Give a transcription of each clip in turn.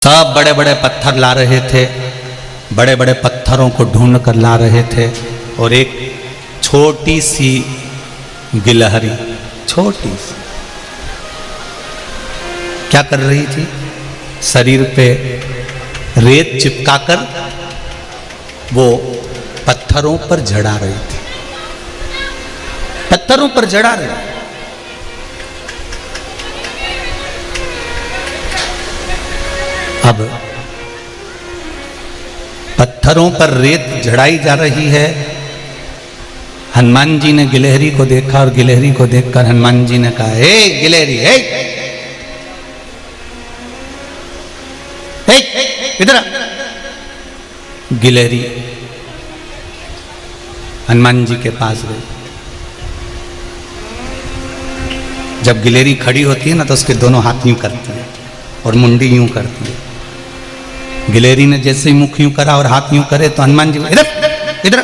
सब बड़े बड़े पत्थर ला रहे थे, बड़े बड़े पत्थरों को ढूंढ कर ला रहे थे और एक छोटी सी गिलहरी, छोटी सी, क्या कर रही थी? शरीर पे रेत चिपकाकर वो पत्थरों पर जड़ा रही थी, पत्थरों पर जड़ा रही। अब पत्थरों पर रेत जड़ाई जा रही है। हनुमान जी ने गिलहरी को देखा और गिलहरी को देखकर हनुमान जी ने कहा, हे गिलहरी, हे इधर आ। गिलहरी हनुमान जी के पास गई। जब गिलहरी खड़ी होती है ना तो उसके दोनों हाथ यूं करते हैं और मुंडी यूं करती है। गिलहरी ने जैसे ही मुख यूं करा और हाथ यूं करे तो हनुमान जी इधर इधर।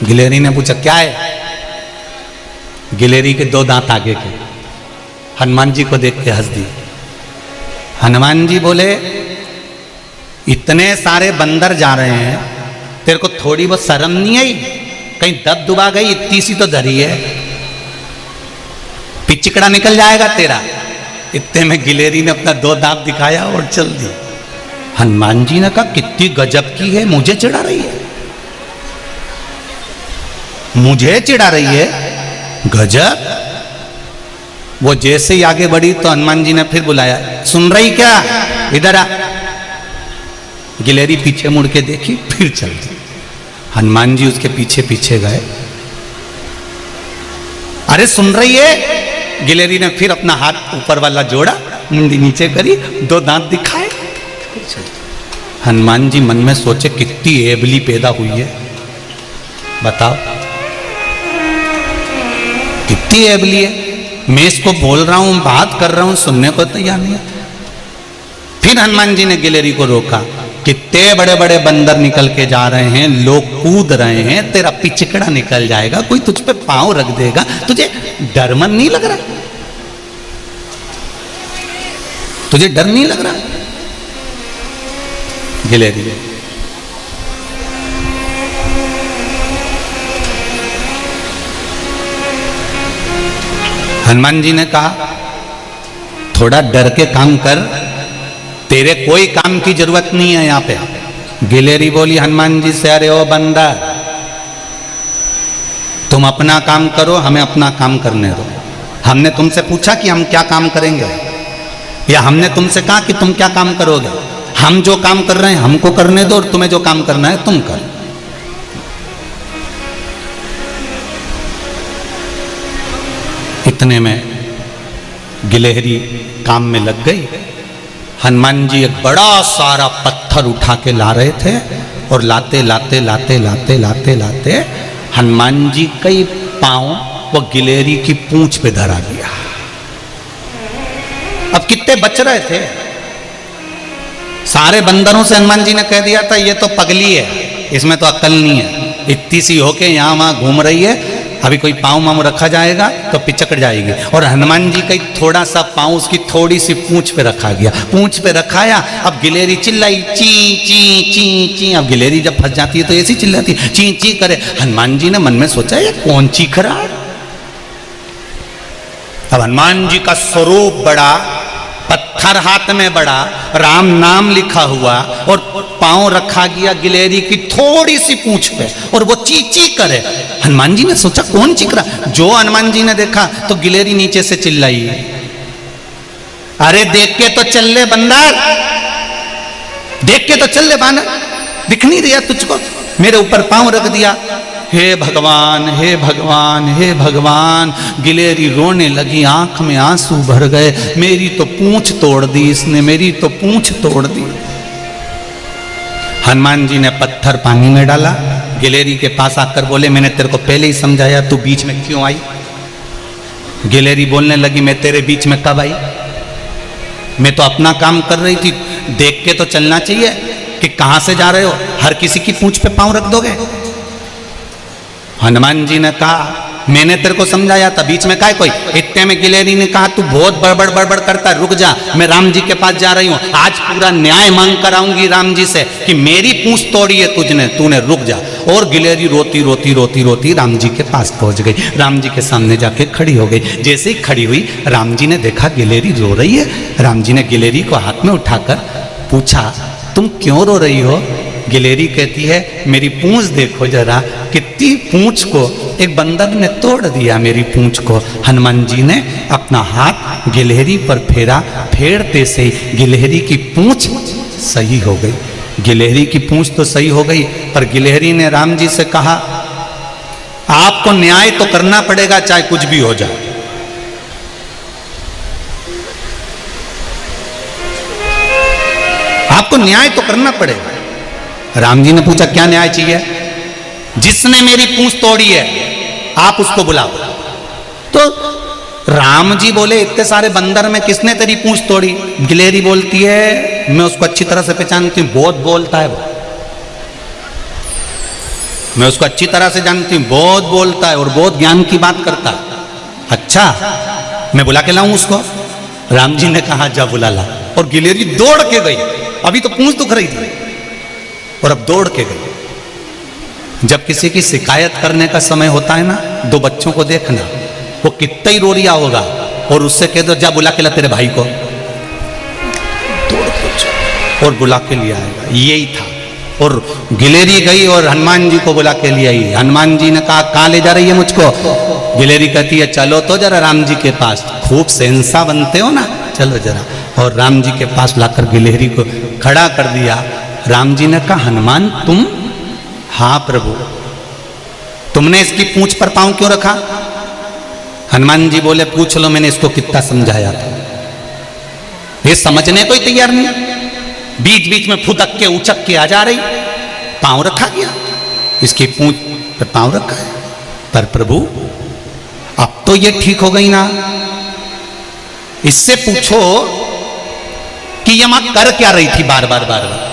गिलहरी ने पूछा क्या है? गिलहरी के दो दांत आगे के। हनुमान जी को देख के हंस दी। हनुमान जी बोले, इतने सारे बंदर जा रहे हैं, तेरे को थोड़ी बहुत शर्म नहीं आई? कहीं दब दुबा गई? इतनी सी तो धरी है, पिचकड़ा निकल जाएगा तेरा। इतने में गिलहरी ने अपना दो दांत दिखाया और चल दी। हनुमान जी ने कहा, कितनी गजब की है, मुझे चिढ़ा रही है, मुझे चिढ़ा रही है, गजब। वो जैसे ही आगे बढ़ी तो हनुमान जी ने फिर बुलाया, सुन रही क्या? इधर आ। गिलहरी पीछे मुड़ के देखी, फिर चल दी। हनुमान जी उसके पीछे पीछे गए। अरे सुन रही है? गिलहरी ने फिर अपना हाथ ऊपर वाला जोड़ा, मुंडी नीचे करी, दो दांत दिखाए। हनुमान जी मन में सोचे, कितनी एबली पैदा हुई है, बताओ कितनी एबली है। मैं इसको बोल रहा हूं, बात कर रहा हूं, सुनने को तैयार नहीं है। फिर हनुमान जी ने गिलहरी को रोका, कितने बड़े बड़े बंदर निकल के जा रहे हैं, लोग कूद रहे हैं, तेरा पिचकड़ा निकल जाएगा, कोई तुझ पे पांव रख देगा, तुझे डर मन नहीं लग रहा? तुझे डर नहीं लग रहा? गिलहरी हनुमान जी ने कहा, थोड़ा डर के काम कर, तेरे कोई काम की जरूरत नहीं है यहां पे। गिलहरी बोली हनुमान जी से, अरे ओ बंदर, तुम अपना काम करो, हमें अपना काम करने दो। हमने तुमसे पूछा कि हम क्या काम करेंगे, या हमने तुमसे कहा कि तुम क्या काम करोगे? हम जो काम कर रहे हैं हमको करने दो, और तुम्हें जो काम करना है तुम करो। इतने में गिलहरी काम में लग गई। हनुमान जी एक बड़ा सारा पत्थर उठा के ला रहे थे और लाते लाते लाते लाते लाते लाते हनुमान जी कई पांव वो गिलहरी की पूंछ पे धरा दिया। अब कितने बच रहे थे? सारे बंदरों से हनुमान जी ने कह दिया था, ये तो पगली है, इसमें तो अक्ल नहीं है, इतनी सी होके यहां वहां घूम रही है, अभी कोई पाँव माम रखा जाएगा तो पिचकड़ जाएगी। और हनुमान जी का थोड़ा सा पाँव उसकी थोड़ी सी पूंछ पे रखा गया, पूंछ पे रखाया। अब गिलहरी चिल्लाई, ची ची ची ची। अब गिलहरी जब फंस जाती है तो ऐसी चिल्लाती, ची ची करे। हनुमान जी ने मन में सोचा, ये कौन चीख रहा है? अब हनुमान जी का स्वरूप बड़ा, पत्थर हाथ में बड़ा, राम नाम लिखा हुआ, और पांव रखा गया गिलहरी की थोड़ी सी पूंछ पे, और वो ची ची करे। हनुमान जी ने सोचा, कौन चीख रहा? जो हनुमान जी ने देखा तो गिलहरी नीचे से चिल्लाई, अरे देख के तो चल ले बंदर, देख के तो चल ले बानर, दिख नहीं दिया तुझको? मेरे ऊपर पांव रख दिया। हे भगवान, हे भगवान, हे भगवान। गिलहरी रोने लगी, आंख में आंसू भर गए, मेरी तो पूंछ तोड़ दी इसने, मेरी तो पूंछ तोड़ दी। हनुमान जी ने पत्थर पानी में डाला, गिलहरी के पास आकर बोले, मैंने तेरे को पहले ही समझाया, तू बीच में क्यों आई? गिलहरी बोलने लगी, मैं तेरे बीच में कब आई? मैं तो अपना काम कर रही थी, देख के तो चलना चाहिए कि कहां से जा रहे हो, हर किसी की पूंछ पे पांव रख दोगे? हनुमान जी ने कहा, मैंने तेरे को समझाया था, बीच में काय कोई। इतने में गिलेरी ने कहा तू बहुत बड़बड़ बड़बड़ करता है, रुक जा, मैं राम जी के पास जा रही हूँ, आज पूरा न्याय मांग कर आऊंगी राम जी से कि मेरी पूंछ तोड़ी है तूने, रुक जा। और गिलेरी रोती रोती रोती रोती राम जी के पास पहुंच गई, राम जी के सामने जाके खड़ी हो गई। जैसे ही खड़ी हुई, राम जी ने देखा गिलेरी रो रही है। राम जी ने गिलेरी को हाथ में उठाकर पूछा, तुम क्यों रो रही हो? गिलेरी कहती है, मेरी पूंछ देखो जरा, कितनी पूंछ को एक बंदर ने तोड़ दिया मेरी पूंछ को। हनुमान जी ने अपना हाथ गिलहरी पर फेरा, फेरते से ही गिलहरी की पूंछ सही हो गई। गिलहरी की पूंछ तो सही हो गई, पर गिलहरी ने राम जी से कहा, आपको न्याय तो करना पड़ेगा चाहे कुछ भी हो जाए। आपको न्याय तो करना पड़ेगा। राम जी ने पूछा, क्या न्याय चाहिए? जिसने मेरी पूंछ तोड़ी है आप उसको बुलाओ। तो राम जी बोले, इतने सारे बंदर में किसने तेरी पूंछ तोड़ी? गिलहरी बोलती है, मैं उसको अच्छी तरह से पहचानती हूँ, बहुत बोलता है वो, मैं उसको अच्छी तरह से जानती हूँ, बहुत बोलता है और बहुत ज्ञान की बात करता है। अच्छा, मैं बुला के लाऊं उसको? राम जी ने कहा, जा बुला ला। और गिलहरी दौड़ के गई, अभी तो पूंछ दुख रही थी और अब दौड़ के गई। जब किसी की शिकायत करने का समय होता है ना, दो बच्चों को देखना, वो कितना ही रो रिया होगा और उससे कह दो, जा बुला के ला तेरे भाई को, दौड़ के और बुला के लिया आएगा। यही था। और गिलहरी गई और हनुमान जी को बुला के ले आई। हनुमान जी ने कहा, कहाँ ले जा रही है मुझको? गिलहरी कहती है, चलो तो जरा राम जी के पास, खूब सेंसा बनते हो ना, चलो जरा। और राम जी के पास लाकर गिलहरी को खड़ा कर दिया। राम जी ने कहा, हनुमान तुम? हाँ प्रभु। तुमने इसकी पूंछ पर पांव क्यों रखा? हनुमान जी बोले, पूछ लो, मैंने इसको कितना समझाया था, ये समझने को ही तैयार नहीं, बीच बीच में फुदक के उचक के आ जा रही। पांव रखा गया, इसकी पूंछ पर पांव रखा है। पर प्रभु अब तो ये ठीक हो गई ना, इससे पूछो कि ये मां कर क्या रही थी बार बार बार बार।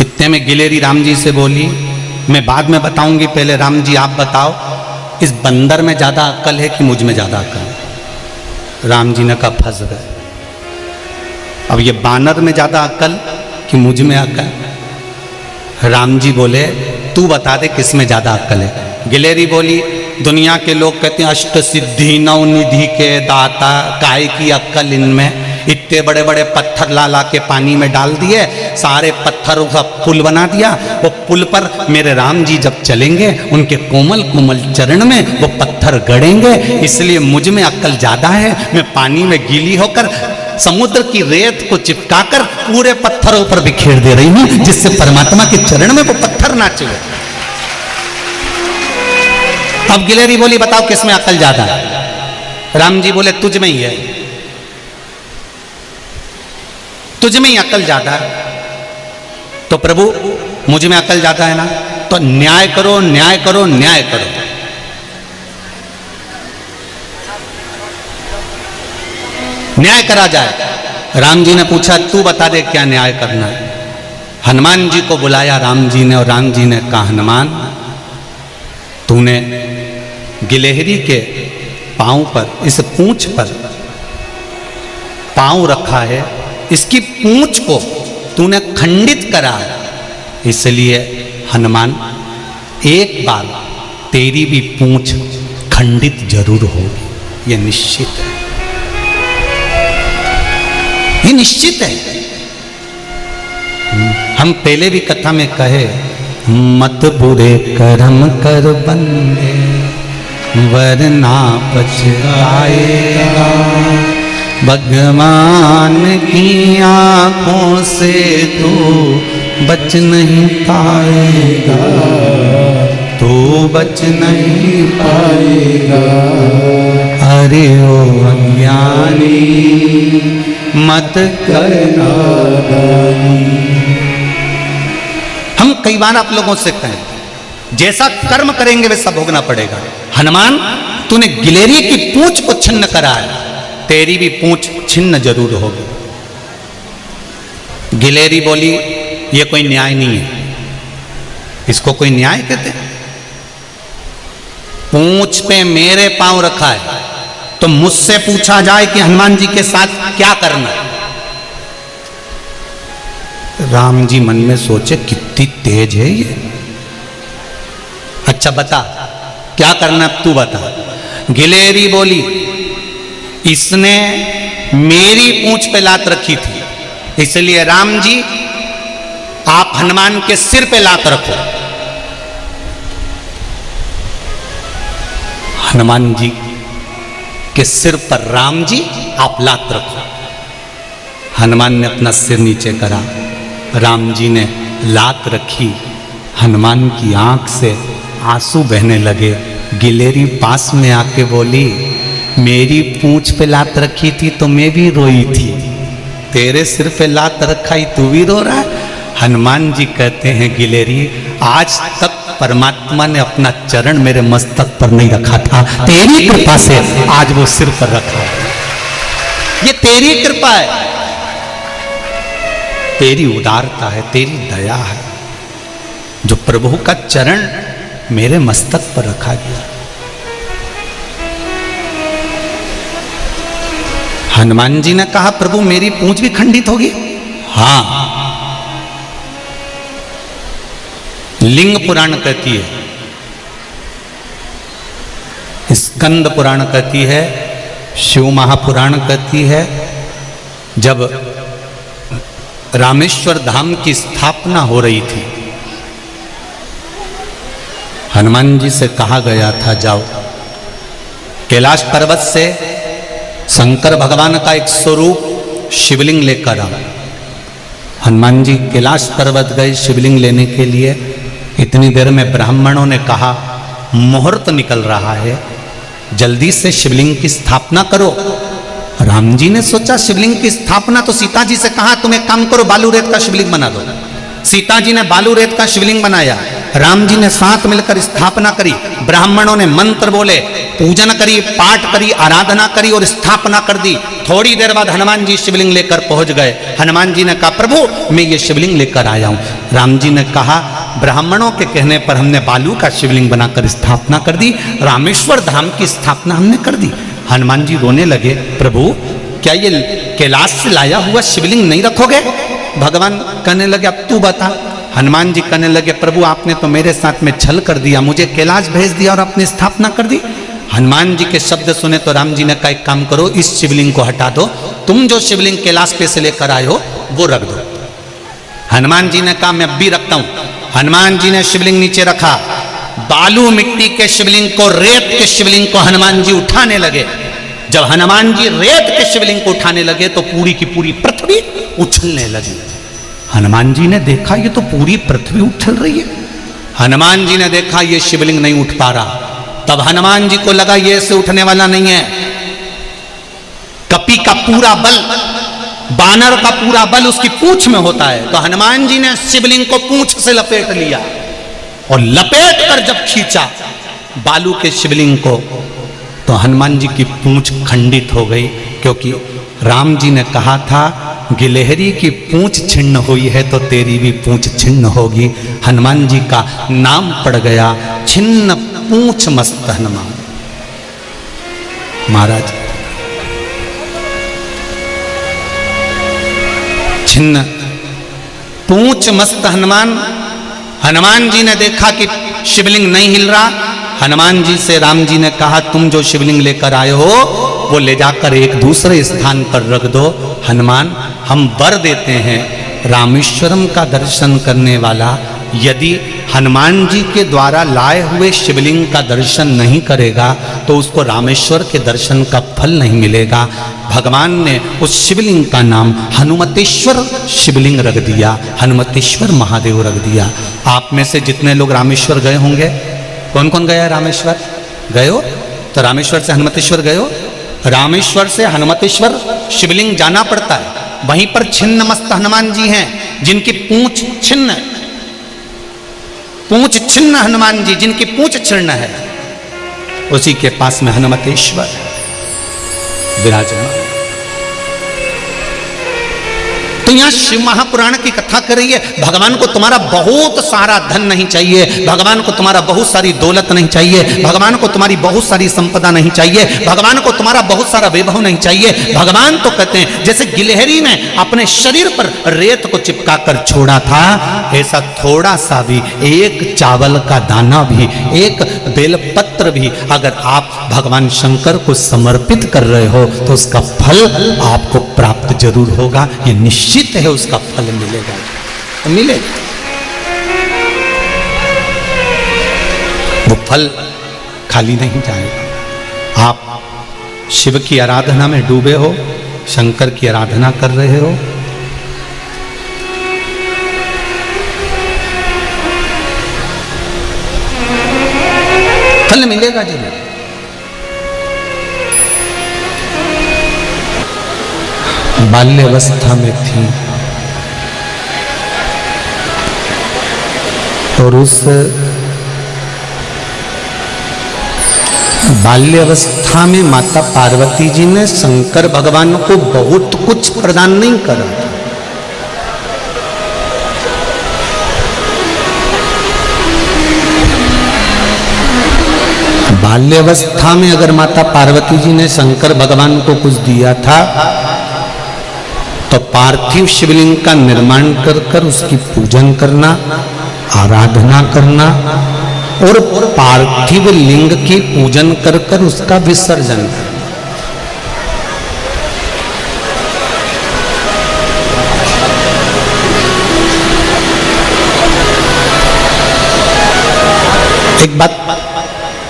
इतने में गिलहरी राम जी से बोली, मैं बाद में बताऊंगी, पहले राम जी आप बताओ, इस बंदर में ज्यादा अक्ल है कि मुझ में ज्यादा अक्ल है? राम जी ने कहा, फंस गए। अब ये बानर में ज्यादा अक्ल कि मुझ में अक्ल? राम जी बोले, तू बता दे किस में ज्यादा अक्ल है? गिलहरी बोली, दुनिया के लोग कहते हैं अष्ट सिद्धि नौ निधि के दाता, काय की अक्ल इनमें? इतने बड़े बड़े पत्थर ला ला के पानी में डाल दिए, सारे पत्थरों का पुल बना दिया। वो पुल पर मेरे राम जी जब चलेंगे, उनके कोमल कोमल चरण में वो पत्थर गड़ेंगे, इसलिए मुझ में अक्ल ज्यादा है। मैं पानी में गीली होकर समुद्र की रेत को चिपकाकर पूरे पत्थरों पर बिखेर दे रही हूं, जिससे परमात्मा के चरण में वो पत्थर नाचे। अब गिलहरी बोली, बताओ किस में अक्ल ज्यादा है? राम जी बोले, तुझ में ही है, तुझ में ही अक्ल ज्यादा है। तो प्रभु मुझ में अक्ल ज्यादा है ना, तो न्याय करो न्याय करो न्याय करो। न्याय करा जाए। राम जी ने पूछा, तू बता दे क्या न्याय करना है? हनुमान जी को बुलाया राम जी ने, और राम जी ने कहा, हनुमान तूने गिलहरी के पांव पर, इस पूंछ पर पांव रखा है, इसकी पूंछ को तूने खंडित करा है, इसलिए हनुमान एक बार तेरी भी पूंछ खंडित जरूर होगी, यह निश्चित है, ये निश्चित है। हम पहले भी कथा में कहे, मत बुरे कर्म कर बंदे वरना पछताएगा, भगवान की आंखों से तू बच नहीं पाएगा, तू बच नहीं पाएगा। अरे ओ अज्ञानी मत करना दानी। हम कई बार आप लोगों से कहें, जैसा कर्म करेंगे वैसा भोगना पड़ेगा। हनुमान तूने गिलहरी की पूंछ को छिन्न करा है, तेरी भी पूंछ छिन्न जरूर होगी। गिलहरी बोली, ये कोई न्याय नहीं है, इसको कोई न्याय कहते हैं? पूंछ पे मेरे पांव रखा है, तो मुझसे पूछा जाए कि हनुमान जी के साथ क्या करना है। राम जी मन में सोचे कितनी तेज है ये। अच्छा बता क्या करना तू बता। गिलेरी बोली इसने मेरी पूंछ पे लात रखी थी, इसलिए राम जी आप हनुमान के सिर पे लात रखो। हनुमान जी के सिर पर राम जी आप लात रखो। हनुमान ने अपना सिर नीचे करा, राम जी ने लात रखी। हनुमान की आंख से आंसू बहने लगे। गिलेरी पास में आके बोली मेरी पूंछ पे लात रखी थी तो मैं भी रोई थी, तेरे सिर पे लात रखा ही तू भी रो रहा है। हनुमान जी कहते हैं गिलेरी आज तक परमात्मा ने अपना चरण मेरे मस्तक पर नहीं रखा था, तेरी कृपा से आज वो सिर पर रखा है। ये तेरी कृपा है, तेरी उदारता है, तेरी दया है जो प्रभु का चरण मेरे मस्तक पर रखा गया। हनुमान जी ने कहा प्रभु मेरी पूंछ भी खंडित होगी? हाँ, लिंग पुराण कहती है, स्कंद पुराण कहती है, शिव महापुराण कहती है, जब रामेश्वर धाम की स्थापना हो रही थी, हनुमान जी से कहा गया था जाओ कैलाश पर्वत से शंकर भगवान का एक स्वरूप शिवलिंग लेकर आओ। हनुमान जी कैलाश पर्वत गए शिवलिंग लेने के लिए। इतनी देर में ब्राह्मणों ने कहा मुहूर्त निकल रहा है, जल्दी से शिवलिंग की स्थापना करो। राम जी ने सोचा शिवलिंग की स्थापना, तो सीता जी से कहा तुम एक काम करो बालू रेत का शिवलिंग बना दो। सीता जी ने बालू रेत का शिवलिंग बनाया, राम जी ने साथ मिलकर स्थापना करी। ब्राह्मणों ने मंत्र बोले, पूजन करी, पाठ करी, आराधना करी और स्थापना कर दी। थोड़ी देर बाद हनुमान जी शिवलिंग लेकर पहुंच गए। हनुमान जी ने कहा प्रभु मैं ये शिवलिंग लेकर आया हूं। राम जी ने कहा ब्राह्मणों के कहने पर हमने बालू का शिवलिंग बनाकर स्थापना कर दी, रामेश्वर धाम की स्थापना हमने कर दी। हनुमान जी रोने लगे, प्रभु क्या ये कैलाश से लाया हुआ शिवलिंग नहीं रखोगे? भगवान कहने लगे अब तू बता। हनुमान जी कहने लगे प्रभु आपने तो मेरे साथ में छल कर दिया, मुझे कैलाश भेज दिया और अपनी स्थापना कर दी। हनुमान जी के शब्द सुने तो राम जी ने कहा एक काम करो इस शिवलिंग को हटा दो, तुम जो शिवलिंग कैलाश पे से लेकर आए हो वो रख दो। हनुमान जी ने कहा मैं अब भी रखता हूं। हनुमान जी ने शिवलिंग नीचे रखा, बालू मिट्टी के शिवलिंग को, रेत के शिवलिंग को हनुमान जी उठाने लगे। जब हनुमान जी रेत के शिवलिंग को उठाने लगे तो पूरी की पूरी पृथ्वी उछलने लगी। हनुमान जी ने देखा ये तो पूरी पृथ्वी उछल रही है। हनुमान जी ने देखा ये शिवलिंग नहीं उठ पा रहा। तब हनुमान जी को लगा ये ऐसे उठने वाला नहीं है। कपि का पूरा बल, बानर का पूरा बल उसकी पूंछ में होता है। तो हनुमान जी ने शिवलिंग को पूंछ से लपेट लिया और लपेट कर जब खींचा बालू के शिवलिंग को तो हनुमान जी की पूंछ खंडित हो गई, क्योंकि राम जी ने कहा था गिलहरी की पूंछ छिन्न हुई है तो तेरी भी पूंछ छिन्न होगी। हनुमान जी का नाम पड़ गया छिन्न पूंछ मस्त हनुमान। महाराज छिन्न पूंछ मस्त हनुमान। हनुमान जी ने देखा कि शिवलिंग नहीं हिल रहा। हनुमान जी से राम जी ने कहा तुम जो शिवलिंग लेकर आए हो वो ले जाकर एक दूसरे स्थान पर रख दो। हनुमान हम वर देते हैं, रामेश्वरम का दर्शन करने वाला यदि हनुमान जी के द्वारा लाए हुए शिवलिंग का दर्शन नहीं करेगा तो उसको रामेश्वर के दर्शन का फल नहीं मिलेगा। भगवान ने उस शिवलिंग का नाम हनुमतेश्वर शिवलिंग रख दिया, हनुमतेश्वर महादेव रख दिया। आप में से जितने लोग रामेश्वर गए होंगे, कौन कौन गया है रामेश्वर? गए हो? तो रामेश्वर से हनुमतेश्वर गए हो? रामेश्वर से हनुमतेश्वर शिवलिंग जाना पड़ता है। वहीं पर छिन्न मस्त हनुमान जी हैं जिनकी पूंछ छिन्न, पूंछ छिन्न हनुमान जी जिनकी पूंछ छिन्न है, उसी के पास में हनुमतेश्वर विराजमान। तो यहाँ शिव महापुराण की कथा कर रही है, भगवान को तुम्हारा बहुत सारा धन नहीं चाहिए, भगवान को तुम्हारा बहुत सारी दौलत नहीं चाहिए, भगवान को तुम्हारी बहुत सारी संपदा नहीं चाहिए, भगवान को तुम्हारा बहुत सारा वैभव नहीं चाहिए। भगवान तो कहते हैं जैसे गिलहरी ने अपने शरीर पर रेत को चिपका कर छोड़ा था, ऐसा थोड़ा सा भी, एक चावल का दाना भी, एक बेलपत्र भी अगर आप भगवान शंकर को समर्पित कर रहे हो तो उसका फल आपको प्राप्त जरूर होगा। ये निश्चित है, उसका फल मिलेगा, मिलेगा। वो फल खाली नहीं जाएगा। आप शिव की आराधना में डूबे हो, शंकर की आराधना कर रहे हो, फल मिलेगा जरूर। बाल्यावस्था में थी और उस बाल्यावस्था में माता पार्वती जी ने शंकर भगवान को बहुत कुछ प्रदान नहीं करा। बाल्यावस्था में अगर माता पार्वती जी ने शंकर भगवान को कुछ दिया था तो पार्थिव शिवलिंग का निर्माण कर कर उसकी पूजन करना, आराधना करना और पार्थिव लिंग की पूजन कर कर उसका विसर्जन। एक बात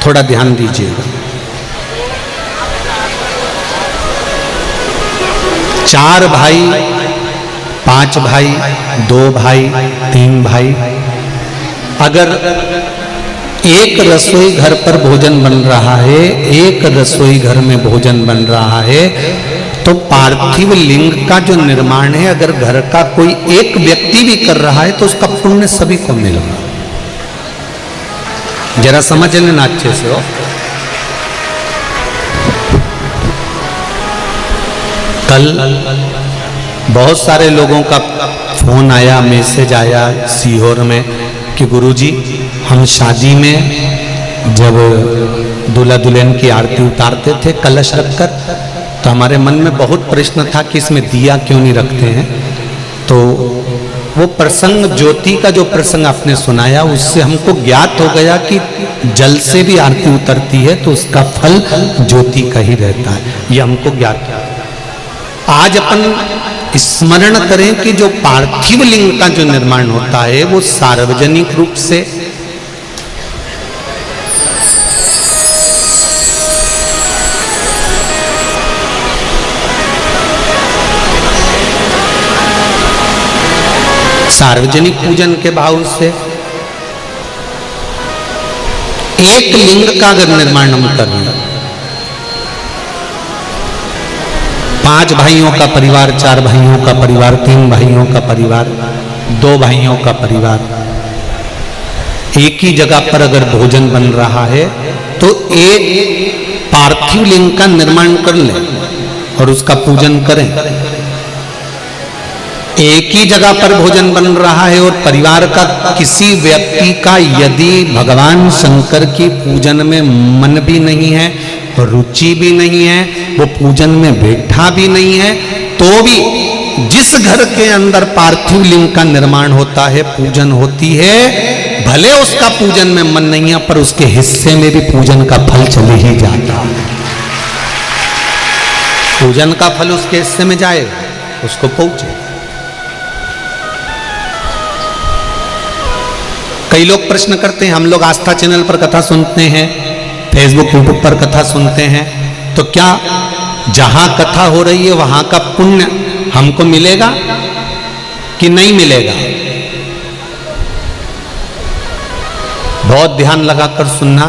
थोड़ा ध्यान दीजिएगा, 4 भाई, 5 भाई, 2 भाई, 3 भाई, अगर एक रसोई घर पर भोजन बन रहा है, एक रसोई घर में भोजन बन रहा है, तो पार्थिव लिंग का जो निर्माण है अगर घर का कोई एक व्यक्ति भी कर रहा है तो उसका पुण्य सभी को मिलेगा। जरा समझ लेना अच्छे से हो। कल बहुत सारे लोगों का फोन आया, मैसेज आया सीहोर में कि गुरुजी हम शादी में जब दूल्हा दुल्हन की आरती उतारते थे कलश रखकर, तो हमारे मन में बहुत प्रश्न था कि इसमें दिया क्यों नहीं रखते हैं। तो वो प्रसंग, ज्योति का जो प्रसंग आपने सुनाया, उससे हमको ज्ञात हो गया कि जल से भी आरती उतरती है तो उसका फल ज्योति का ही रहता है। ये हमको ज्ञात है। आज अपन स्मरण करें कि जो पार्थिव लिंग का जो निर्माण होता है वो सार्वजनिक रूप से सार्वजनिक पूजन के भाव से एक लिंग का अगर निर्माण हम कर रहे हैं, 5 भाइयों का परिवार, 4 भाइयों का परिवार, 3 भाइयों का परिवार, 2 भाइयों का परिवार, एक ही जगह पर अगर भोजन बन रहा है तो एक पार्थिव लिंग का निर्माण कर लें और उसका पूजन करें। एक ही जगह पर भोजन बन रहा है और परिवार का किसी व्यक्ति का यदि भगवान शंकर की पूजन में मन भी नहीं है, रुचि भी नहीं है, वो पूजन में बैठा भी नहीं है, तो भी जिस घर के अंदर पार्थिव लिंग का निर्माण होता है, पूजन होती है, भले उसका पूजन में मन नहीं है पर उसके हिस्से में भी पूजन का फल चले ही जाता है। पूजन का फल उसके हिस्से में जाए, उसको पहुंचे। कई लोग प्रश्न करते हैं, हम लोग आस्था चैनल पर कथा सुनते हैं, फेसबुक यूट्यूब पर कथा सुनते हैं, तो क्या जहां कथा हो रही है वहां का पुण्य हमको मिलेगा कि नहीं मिलेगा? बहुत ध्यान लगाकर सुनना।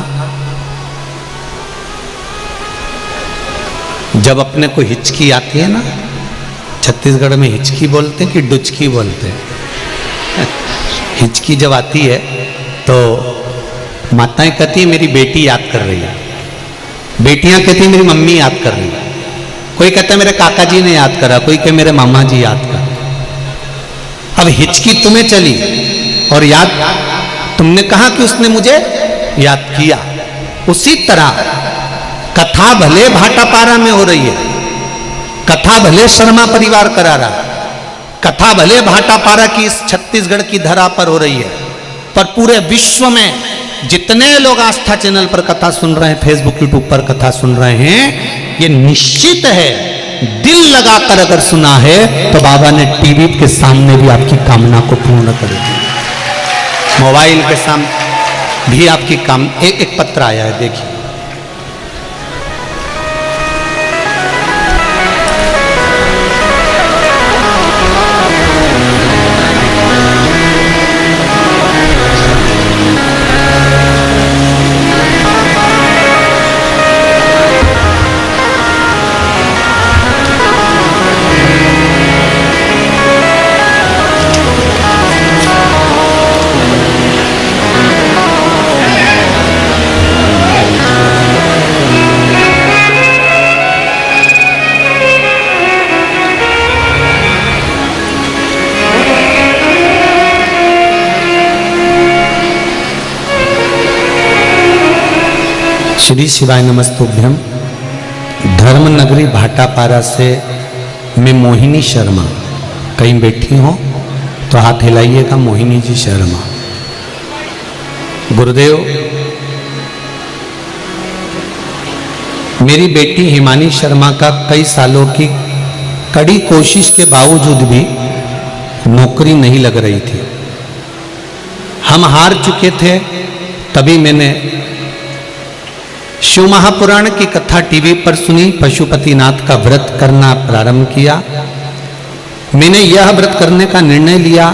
जब अपने को हिचकी आती है ना, छत्तीसगढ़ में हिचकी बोलते हैं कि डुचकी बोलते हैं। हिचकी जब आती है तो माताएं कहती है मेरी बेटी याद कर रही है, बेटियां कहती है मेरी मम्मी याद कर रही है, कोई कहता है मेरे काका जी ने याद करा, कोई कहे मेरे मामा जी याद कर। अब हिचकी तुम्हें चली और याद तुमने कहा कि उसने मुझे याद किया। उसी तरह कथा भले भाटापारा में हो रही है, कथा भले शर्मा परिवार करा रहा, कथा भले भाटापारा की इस छत्तीसगढ़ की धरा पर हो रही है, पर पूरे विश्व में जितने लोग आस्था चैनल पर कथा सुन रहे हैं, फेसबुक यूट्यूब पर कथा सुन रहे हैं, ये निश्चित है दिल लगाकर अगर सुना है तो बाबा ने टीवी के सामने भी आपकी कामना को पूर्ण कर दिया, मोबाइल के सामने भी आपकी काम। एक पत्र आया है, देखिए। श्री शिवाय नमस्तुभ्यम। धर्म नगरी भाटापारा से मैं मोहिनी शर्मा, कहीं बैठी हो तो हाथ हिलाइएगा। मोहिनी जी शर्मा, गुरुदेव मेरी बेटी हिमानी शर्मा का कई सालों की कड़ी कोशिश के बावजूद भी नौकरी नहीं लग रही थी। हम हार चुके थे, तभी मैंने शिव महापुराण की कथा टीवी पर सुनी, पशुपतिनाथ का व्रत करना प्रारंभ किया। मैंने यह व्रत करने का निर्णय लिया,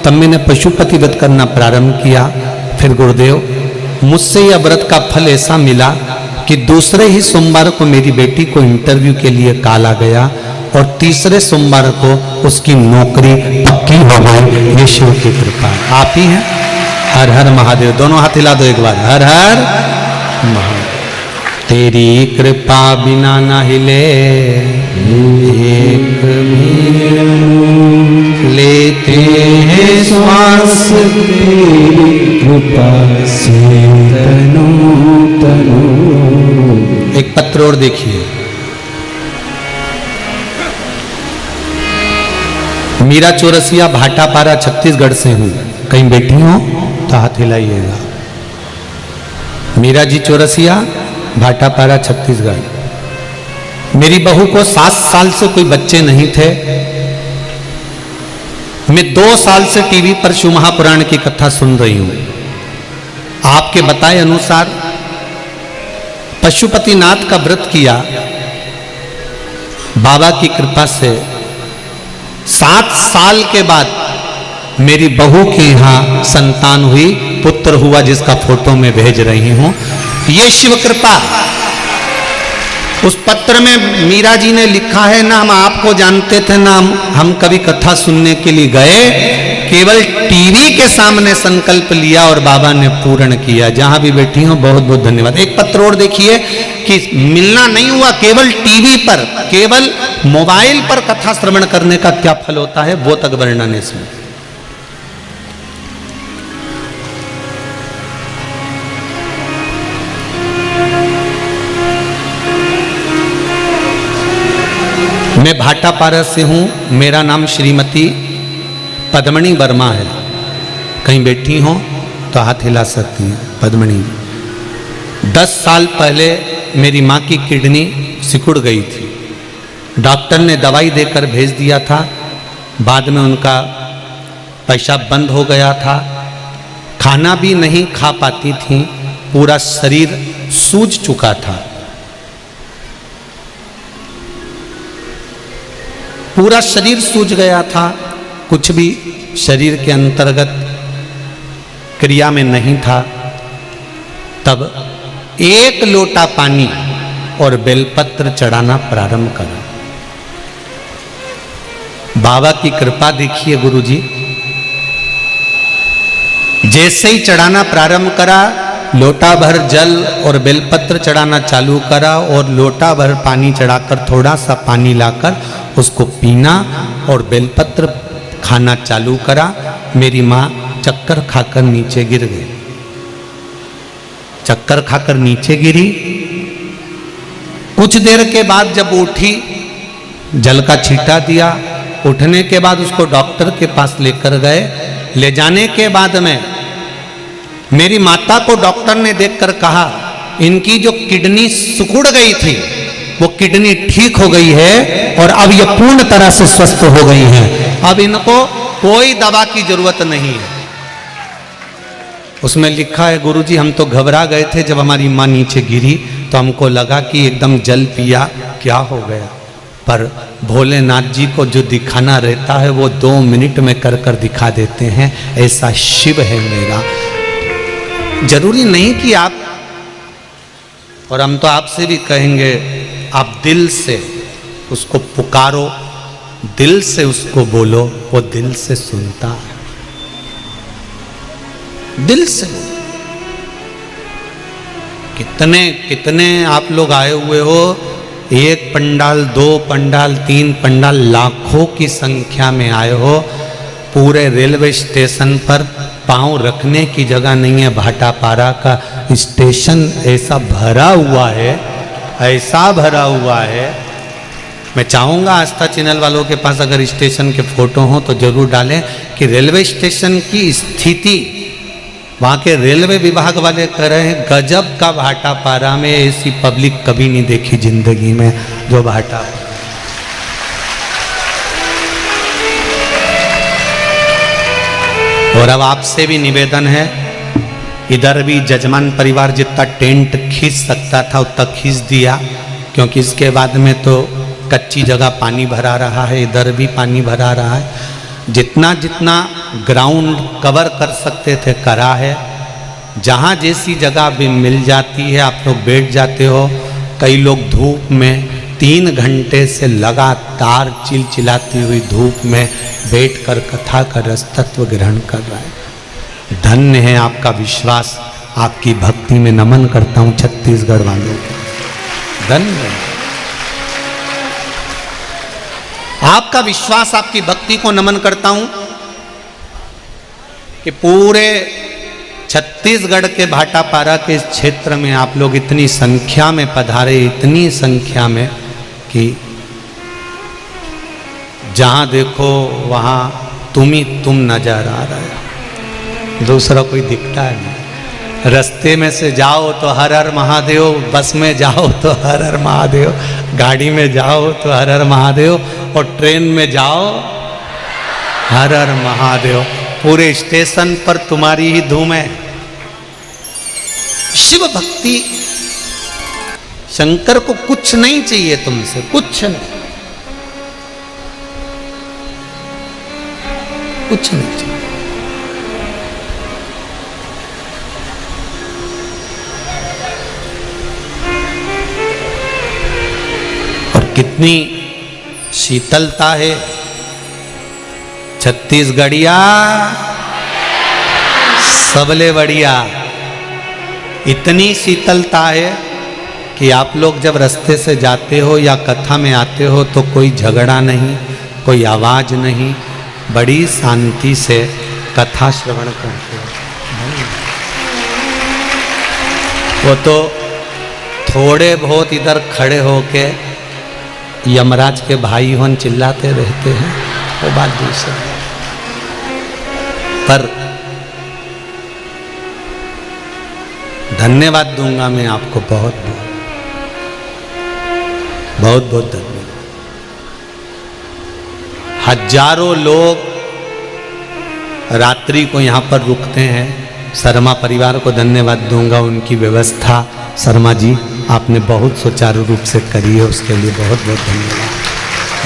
तब मैंने पशुपति व्रत करना प्रारंभ किया। फिर गुरुदेव मुझसे यह व्रत का फल ऐसा मिला कि दूसरे ही सोमवार को मेरी बेटी को इंटरव्यू के लिए कॉल आ गया और तीसरे सोमवार को उसकी नौकरी पक्की हो गई। ये शिव की कृपा आप ही हैं। हर हर महादेव। दोनों हाथ हिला दो एक बार। हर हर महादेव। तेरी कृपा बिना न हिले एक भी, लेते हैं श्वास तेरी कृपा से तनो तनो। एक पत्र और देखिए। मीरा चौरसिया, भाटापारा, छत्तीसगढ़ से हूं, कहीं बैठी हो तो हाथ हिलाइएगा। मीरा जी चौरसिया, भाटापारा, छत्तीसगढ़। मेरी बहू को 7 साल से कोई बच्चे नहीं थे। मैं 2 साल से टीवी पर शिव महापुराण की कथा सुन रही हूं। आपके बताए अनुसार पशुपतिनाथ का व्रत किया, बाबा की कृपा से 7 साल के बाद मेरी बहू के यहां संतान हुई, पुत्र हुआ, जिसका फोटो मैं भेज रही हूं। ये शिव कृपा। उस पत्र में मीरा जी ने लिखा है, ना हम आपको जानते थे, ना हम कभी कथा सुनने के लिए गए, केवल टीवी के सामने संकल्प लिया और बाबा ने पूर्ण किया। जहां भी बैठी हूं बहुत बहुत धन्यवाद। एक पत्र और देखिए कि मिलना नहीं हुआ, केवल टीवी पर, केवल मोबाइल पर कथा श्रवण करने का क्या फल होता है वो तक वर्णन है इसमें। मैं भाटापारा से हूँ, मेरा नाम श्रीमती पद्मणी वर्मा है, कहीं बैठी हो तो हाथ हिला सकती हैं। पद्मणी, 10 साल पहले मेरी माँ की किडनी सिकुड़ गई थी। डॉक्टर ने दवाई देकर भेज दिया था, बाद में उनका पेशाब बंद हो गया था, खाना भी नहीं खा पाती थी, पूरा शरीर सूज चुका था, पूरा शरीर सूज गया था, कुछ भी शरीर के अंतर्गत क्रिया में नहीं था। तब 1 लोटा पानी और बेलपत्र चढ़ाना प्रारंभ करा। बाबा की कृपा देखिए गुरुजी, जैसे ही चढ़ाना प्रारंभ करा, लोटा भर जल और बेलपत्र चढ़ाना चालू करा और लोटा भर पानी चढ़ाकर थोड़ा सा पानी लाकर उसको पीना और बेलपत्र खाना चालू करा, मेरी माँ चक्कर खाकर नीचे गिर गई। चक्कर खाकर नीचे गिरी। कुछ देर के बाद जब उठी, जल का छींटा दिया। उठने के बाद उसको डॉक्टर के पास लेकर गए। ले जाने के बाद में मेरी माता को डॉक्टर ने देखकर कहा, इनकी जो किडनी सिकुड़ गई थी वो किडनी ठीक हो गई है और अब ये पूर्ण तरह से स्वस्थ हो गई है। अब इनको कोई दवा की जरूरत नहीं है। उसमें लिखा है, गुरुजी हम तो घबरा गए थे जब हमारी माँ नीचे गिरी तो हमको लगा कि एकदम जल पिया क्या हो गया, पर भोलेनाथ जी को जो दिखाना रहता है वो 2 मिनट में कर कर दिखा देते हैं। ऐसा शिव है मेरा। जरूरी नहीं कि आप, और हम तो आपसे भी कहेंगे, आप दिल से उसको पुकारो, दिल से उसको बोलो, वो दिल से सुनता है। दिल से कितने कितने आप लोग आए हुए हो, 1 पंडाल 2 पंडाल 3 पंडाल, लाखों की संख्या में आए हो। पूरे रेलवे स्टेशन पर पांव रखने की जगह नहीं है। भाटापारा का स्टेशन ऐसा भरा हुआ है, ऐसा भरा हुआ है। मैं चाहूँगा आस्था चैनल वालों के पास अगर स्टेशन के फोटो हों तो जरूर डालें कि रेलवे स्टेशन की स्थिति, वहाँ के रेलवे विभाग वाले कह रहे हैं गजब का भाटापारा में, ऐसी पब्लिक कभी नहीं देखी जिंदगी में जो भाटा। और अब आपसे भी निवेदन है, इधर भी जजमान परिवार जितना टेंट खींच सकता था उतना खींच दिया, क्योंकि इसके बाद में तो कच्ची जगह पानी भरा रहा है, इधर भी पानी भरा रहा है। जितना जितना ग्राउंड कवर कर सकते थे करा है। जहाँ जैसी जगह भी मिल जाती है आप लोग बैठ जाते हो। कई लोग धूप में 3 घंटे से लगातार चिलचिलाती हुई धूप में बैठकर कथा का रसतत्व ग्रहण कर रहा है। धन्य है आपका विश्वास, आपकी भक्ति में नमन करता हूँ छत्तीसगढ़ वालों को। धन्य आपका विश्वास, आपकी भक्ति को नमन करता हूं कि पूरे छत्तीसगढ़ के भाटापारा के इस क्षेत्र में आप लोग इतनी संख्या में पधारे, इतनी संख्या में कि जहां देखो वहां तुम ही तुम नजर आ रहा है, दूसरा कोई दिखता है नहीं। रास्ते में से जाओ तो हर हर महादेव, बस में जाओ तो हर हर महादेव, गाड़ी में जाओ तो हर हर महादेव, और ट्रेन में जाओ हर हर महादेव। पूरे स्टेशन पर तुम्हारी ही धूम है। शिव भक्ति, शंकर को कुछ नहीं चाहिए तुमसे, कुछ नहीं, कुछ नहीं चाहिए। कितनी शीतलता है छत्तीसगढ़िया, सबले बढ़िया। इतनी शीतलता है कि आप लोग जब रास्ते से जाते हो या कथा में आते हो तो कोई झगड़ा नहीं, कोई आवाज नहीं, बड़ी शांति से कथा श्रवण करते हो। वो तो थोड़े बहुत इधर खड़े होके यमराज के भाई होन चिल्लाते रहते हैं, वो बात दूसरी। पर धन्यवाद दूंगा मैं आपको, बहुत बहुत बहुत धन्यवाद। हजारों लोग रात्रि को यहाँ पर रुकते हैं। शर्मा परिवार को धन्यवाद दूंगा, उनकी व्यवस्था शर्मा जी आपने बहुत सुचारू रूप से करी है, उसके लिए बहुत बहुत धन्यवाद,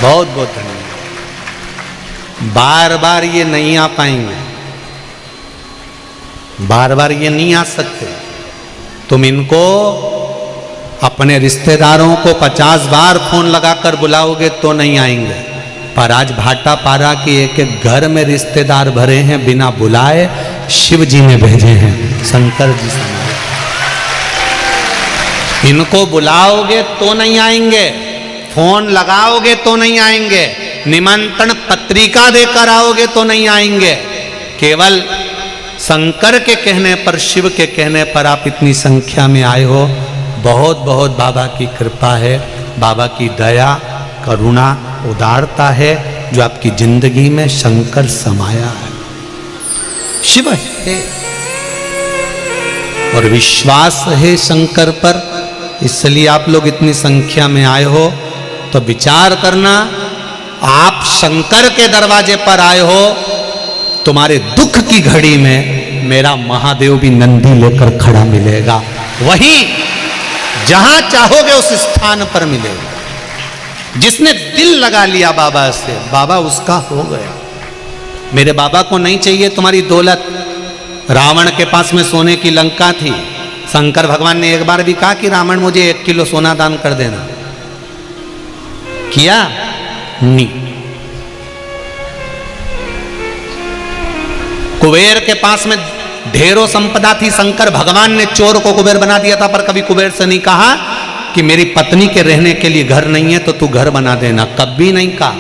बहुत बहुत धन्यवाद। बार बार ये नहीं आ पाएंगे, बार बार ये नहीं आ सकते। तुम इनको अपने रिश्तेदारों को 50 बार फोन लगाकर बुलाओगे तो नहीं आएंगे, पर आज भाटापारा के एक एक घर में रिश्तेदार भरे हैं, बिना बुलाए शिव जी ने भेजे हैं, शंकर जी से। इनको बुलाओगे तो नहीं आएंगे, फोन लगाओगे तो नहीं आएंगे, निमंत्रण पत्रिका देकर आओगे तो नहीं आएंगे। केवल शंकर के कहने पर, शिव के कहने पर आप इतनी संख्या में आए हो, बहुत बहुत बाबा की कृपा है, बाबा की दया, करुणा, उदारता है जो आपकी जिंदगी में शंकर समाया है, शिव है और विश्वास है शंकर पर, इसलिए आप लोग इतनी संख्या में आए हो। तो विचार करना, आप शंकर के दरवाजे पर आए हो, तुम्हारे दुख की घड़ी में मेरा महादेव भी नंदी लेकर खड़ा मिलेगा, वहीं जहां चाहोगे उस स्थान पर मिलेगा। जिसने दिल लगा लिया बाबा से, बाबा उसका हो गया। मेरे बाबा को नहीं चाहिए तुम्हारी दौलत। रावण के पास में सोने की लंका थी, शंकर भगवान ने एक बार भी कहा कि रावण मुझे 1 किलो सोना दान कर देना, किया नहीं। कुबेर के पास में ढेरों संपदा थी, शंकर भगवान ने चोर को कुबेर बना दिया था, पर कभी कुबेर से नहीं कहा कि मेरी पत्नी के रहने के लिए घर नहीं है तो तू घर बना देना, कभी नहीं कहा।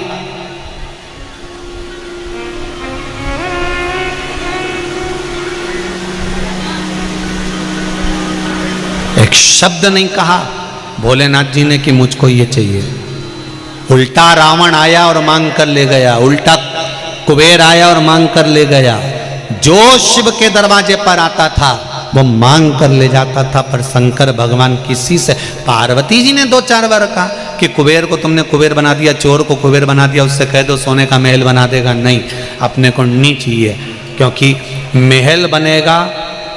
एक शब्द नहीं कहा भोलेनाथ जी ने कि मुझको ये चाहिए। उल्टा रावण आया और मांग कर ले गया, उल्टा कुबेर आया और मांग कर ले गया। जो शिव के दरवाजे पर आता था वो मांग कर ले जाता था, पर शंकर भगवान किसी से, पार्वती जी ने 2-4 बार कहा कि कुबेर को तुमने कुबेर बना दिया, चोर को कुबेर बना दिया, उससे कह दो सोने का महल बना देगा। नहीं, अपने को नहीं चाहिए, क्योंकि महल बनेगा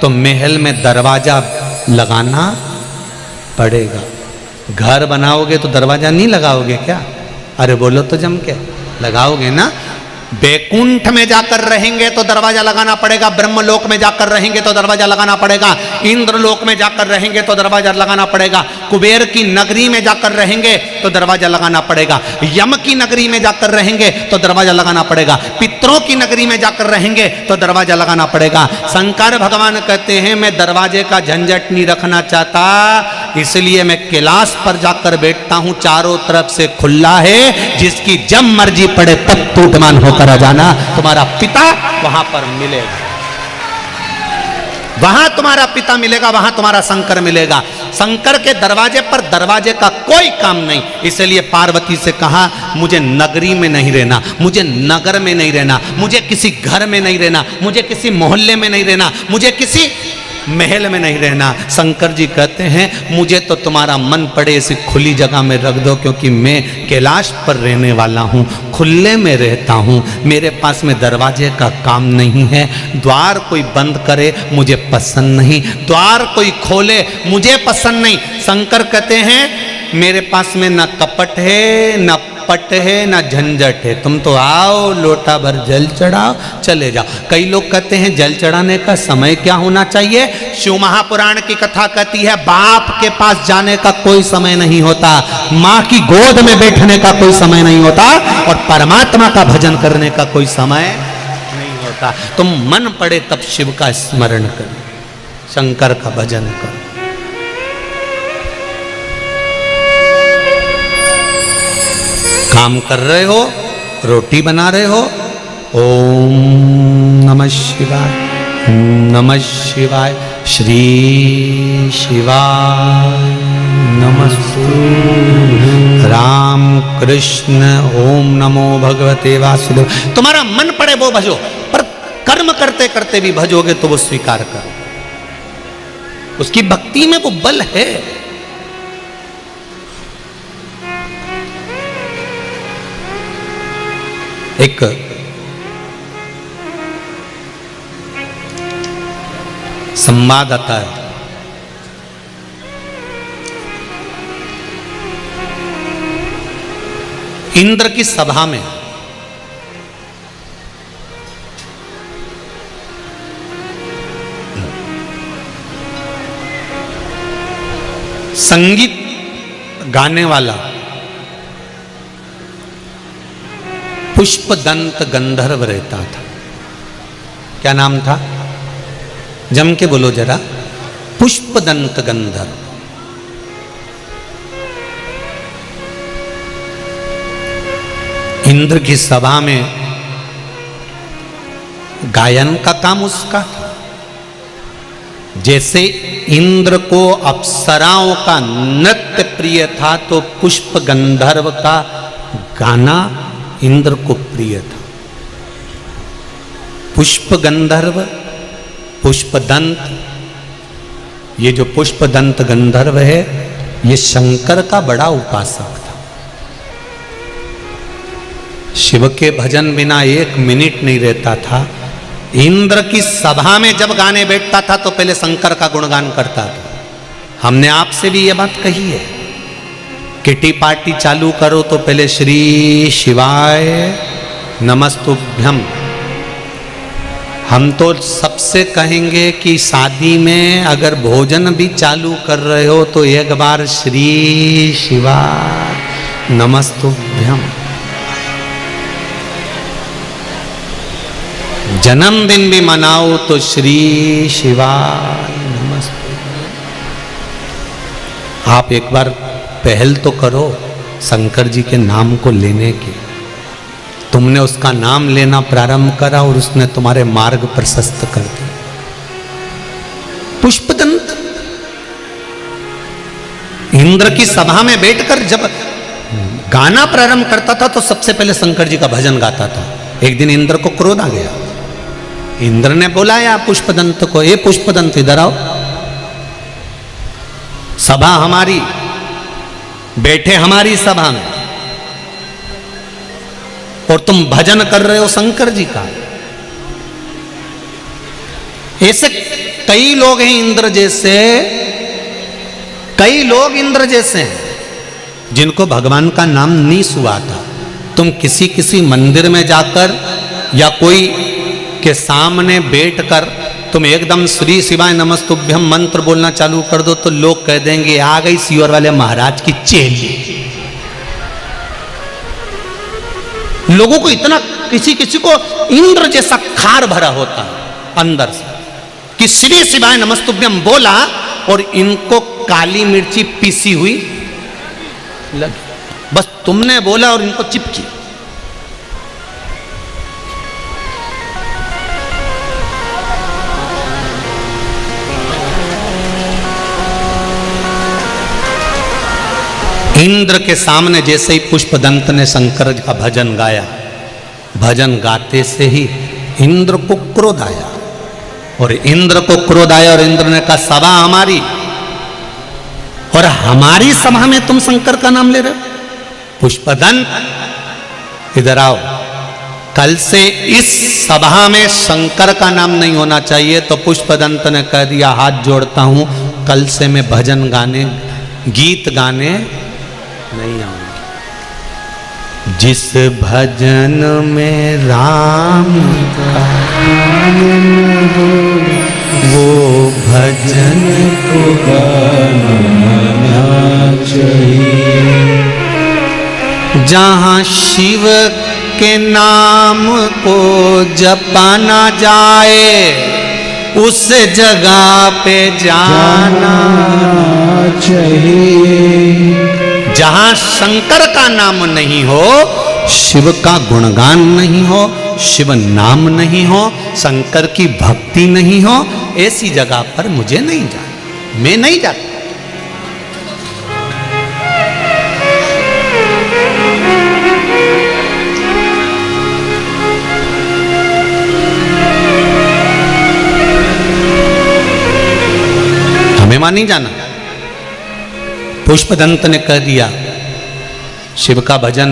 तो महल में दरवाजा लगाना पड़ेगा। घर बनाओगे तो दरवाजा नहीं लगाओगे क्या? अरे बोलो तो जम के, लगाओगे ना। बैकुंठ में जाकर रहेंगे तो दरवाजा लगाना पड़ेगा, ब्रह्मलोक में जाकर रहेंगे तो दरवाजा लगाना पड़ेगा, इंद्रलोक में जाकर रहेंगे तो दरवाजा लगाना पड़ेगा, कुबेर की नगरी में जाकर रहेंगे तो दरवाजा लगाना पड़ेगा, यम की नगरी में जाकर रहेंगे तो दरवाजा लगाना पड़ेगा, पितरों की नगरी में जाकर रहेंगे तो दरवाजा लगाना पड़ेगा। शंकर भगवान कहते हैं मैं दरवाजे का झंझट नहीं रखना चाहता, इसलिए मैं कैलाश पर जाकर बैठता हूं, चारों तरफ से खुला है, जिसकी जब मर्जी पड़े तब टूटमान होकर आ जाना। तुम्हारा पिता वहां पर मिलेगा, वहां तुम्हारा पिता मिलेगा, वहां तुम्हारा शंकर मिलेगा। शंकर के दरवाजे पर दरवाजे का कोई काम नहीं, इसलिए पार्वती से कहा मुझे नगरी में नहीं रहना, मुझे नगर में नहीं रहना, मुझे किसी घर में नहीं रहना, मुझे किसी मोहल्ले में नहीं रहना, मुझे किसी महल में नहीं रहना। शंकर जी कहते हैं मुझे तो तुम्हारा मन पड़े ऐसी खुली जगह में रख दो, क्योंकि मैं कैलाश पर रहने वाला हूँ, खुले में रहता हूँ, मेरे पास में दरवाजे का काम नहीं है। द्वार कोई बंद करे मुझे पसंद नहीं, द्वार कोई खोले मुझे पसंद नहीं। शंकर कहते हैं मेरे पास में न कपट है, न पट है, ना झंझट है, तुम तो आओ लोटा भर जल चढ़ाओ चले जाओ। कई लोग कहते हैं जल चढ़ाने का समय क्या होना चाहिए? शिव महापुराण की कथा कहती है बाप के पास जाने का कोई समय नहीं होता, माँ की गोद में बैठने का कोई समय नहीं होता, और परमात्मा का भजन करने का कोई समय नहीं होता। तुम मन पड़े तब शिव का स्मरण करो, शंकर का भजन करो। काम कर रहे हो, रोटी बना रहे हो, ओम नमः शिवाय, नमः शिवाय, श्री शिवाय नमस्तु, राम कृष्ण ओम नमो भगवते वासुदेव। तुम्हारा मन पड़े वो भजो, पर कर्म करते करते भी भजोगे तो वो स्वीकार करो, उसकी भक्ति में वो बल है। एक संवाद आता है, इंद्र की सभा में संगीत गाने वाला पुष्पदंत गंधर्व रहता था। क्या नाम था? जम के बोलो जरा, पुष्पदंत गंधर्व। इंद्र की सभा में गायन का काम उसका था। जैसे इंद्र को अप्सराओं का नृत्य प्रिय था, तो पुष्प गंधर्व का गाना इंद्र को प्रिय था। पुष्प गंधर्व, पुष्पदंत, ये जो पुष्पदंत गंधर्व है, ये शंकर का बड़ा उपासक था। शिव के भजन बिना एक मिनट नहीं रहता था। इंद्र की सभा में जब गाने बैठता था तो पहले शंकर का गुणगान करता था। हमने आपसे भी ये बात कही है, किटी पार्टी चालू करो तो पहले श्री शिवाय नमस्तुभ्यम। हम तो सबसे कहेंगे कि शादी में अगर भोजन भी चालू कर रहे हो तो एक बार श्री शिवाय नमस्तुभ्यम। जन्मदिन भी मनाओ तो श्री शिवाय नमस्तुभ्यम। आप एक बार पहल तो करो शंकर जी के नाम को लेने की। तुमने उसका नाम लेना प्रारंभ करा और उसने तुम्हारे मार्ग प्रशस्त कर दिया। पुष्पदंत इंद्र की सभा में बैठकर जब गाना प्रारंभ करता था तो सबसे पहले शंकर जी का भजन गाता था। एक दिन इंद्र को क्रोध आ गया। इंद्र ने बुलाया पुष्पदंत को, ए पुष्पदंत इधर आओ, सभा हमारी, बैठे हमारी सभा में और तुम भजन कर रहे हो शंकर जी का। ऐसे कई लोग हैं इंद्र जैसे, कई लोग इंद्र जैसे हैं जिनको भगवान का नाम नहीं सुहाता। तुम किसी किसी मंदिर में जाकर या कोई के सामने बैठकर तुम एकदम श्री शिवाय नमस्तुभ्यम मंत्र बोलना चालू कर दो तो लोग कह देंगे आ गई सीवर वाले महाराज की चेली। लोगों को इतना किसी किसी को इंद्र जैसा खार भरा होता है अंदर से कि श्री शिवाय नमस्तुभ्यम बोला और इनको काली मिर्ची पीसी हुई लगी। बस तुमने बोला और इनको चिपकी। इंद्र के सामने जैसे ही पुष्पदंत ने शंकर का भजन गाया, भजन गाते से ही इंद्र को क्रोध आया। और इंद्र को क्रोध आया और इंद्र ने कहा सभा हमारी और हमारी सभा में तुम शंकर का नाम ले रहे हो। पुष्पदंत इधर आओ, कल से इस सभा में शंकर का नाम नहीं होना चाहिए। तो पुष्पदंत ने कह दिया हाथ जोड़ता हूं, कल से मैं भजन गाने गीत गाने नहीं आऊंगा। जिस भजन में राम का वो भजन को गाना चाहिए। जहाँ शिव के नाम को जपाना जाए उस जगह पे जाना चाहिए। जहां शंकर का नाम नहीं हो, शिव का गुणगान नहीं हो, शिव नाम नहीं हो, शंकर की भक्ति नहीं हो, ऐसी जगह पर मुझे नहीं जाना, मैं नहीं जाता। हमें वहां नहीं जाना। पुष्पदंत ने कह दिया शिव का भजन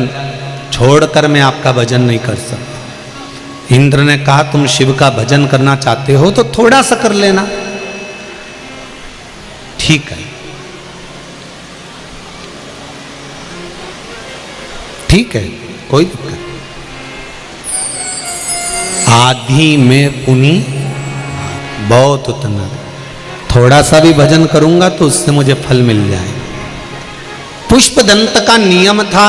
छोड़कर मैं आपका भजन नहीं कर सकता। इंद्र ने कहा तुम शिव का भजन करना चाहते हो तो थोड़ा सा कर लेना। ठीक है, ठीक है, कोई दिक्कत नहीं। आधी में पुनी बहुत उतना, थोड़ा सा भी भजन करूंगा तो उससे मुझे फल मिल जाएगा। पुष्पदंत का नियम था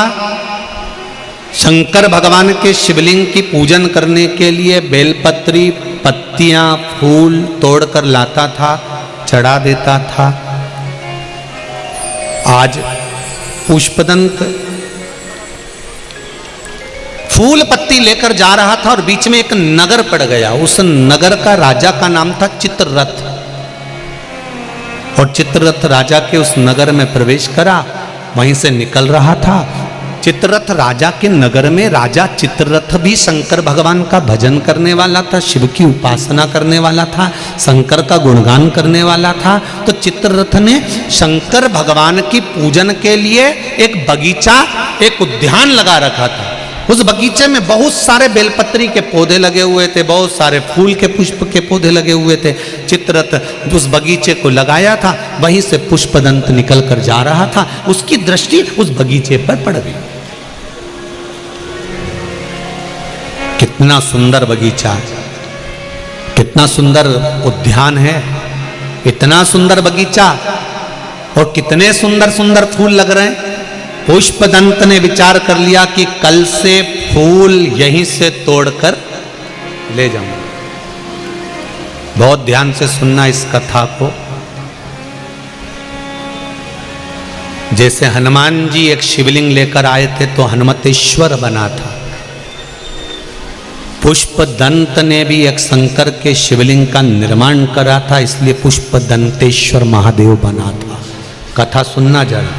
शंकर भगवान के शिवलिंग की पूजन करने के लिए बेलपत्री, पत्तियां, फूल तोड़कर लाता था, चढ़ा देता था। आज पुष्पदंत फूल पत्ती लेकर जा रहा था और बीच में एक नगर पड़ गया। उस नगर का राजा का नाम था चित्ररथ। और चित्ररथ राजा के उस नगर में प्रवेश करा, वहीं से निकल रहा था। चित्ररथ राजा के नगर में राजा चित्ररथ भी शंकर भगवान का भजन करने वाला था, शिव की उपासना करने वाला था, शंकर का गुणगान करने वाला था। तो चित्ररथ ने शंकर भगवान की पूजन के लिए एक बगीचा, एक उद्यान लगा रखा था। उस बगीचे में बहुत सारे बेलपत्री के पौधे लगे हुए थे, बहुत सारे फूल के पुष्प के पौधे लगे हुए थे। चित्ररथ उस बगीचे को लगाया था, वहीं से पुष्पदंत निकल कर जा रहा था। उसकी दृष्टि उस बगीचे पर पड़ गई। कितना सुंदर बगीचा, कितना सुंदर उद्यान है, इतना सुंदर बगीचा और कितने सुंदर सुंदर फूल लग रहे हैं। पुष्पदंत ने विचार कर लिया कि कल से फूल यहीं से तोड़कर ले जाऊंगा। बहुत ध्यान से सुनना इस कथा को। जैसे हनुमान जी एक शिवलिंग लेकर आए थे तो हनुमतेश्वर बना था, पुष्पदंत ने भी एक शंकर के शिवलिंग का निर्माण करा था, इसलिए पुष्पदंतेश्वर महादेव बना था। कथा सुनना जरा।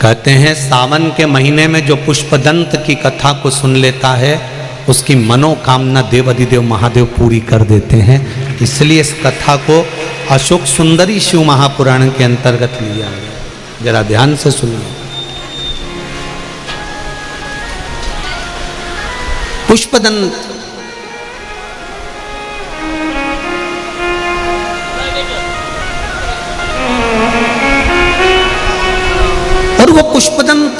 कहते हैं सावन के महीने में जो पुष्पदंत की कथा को सुन लेता है उसकी मनोकामना देवाधिदेव महादेव पूरी कर देते हैं। इसलिए इस कथा को अशोक सुंदरी शिव महापुराण के अंतर्गत लिया गया। जरा ध्यान से सुनिए। पुष्पदंत और वो पुष्पदंत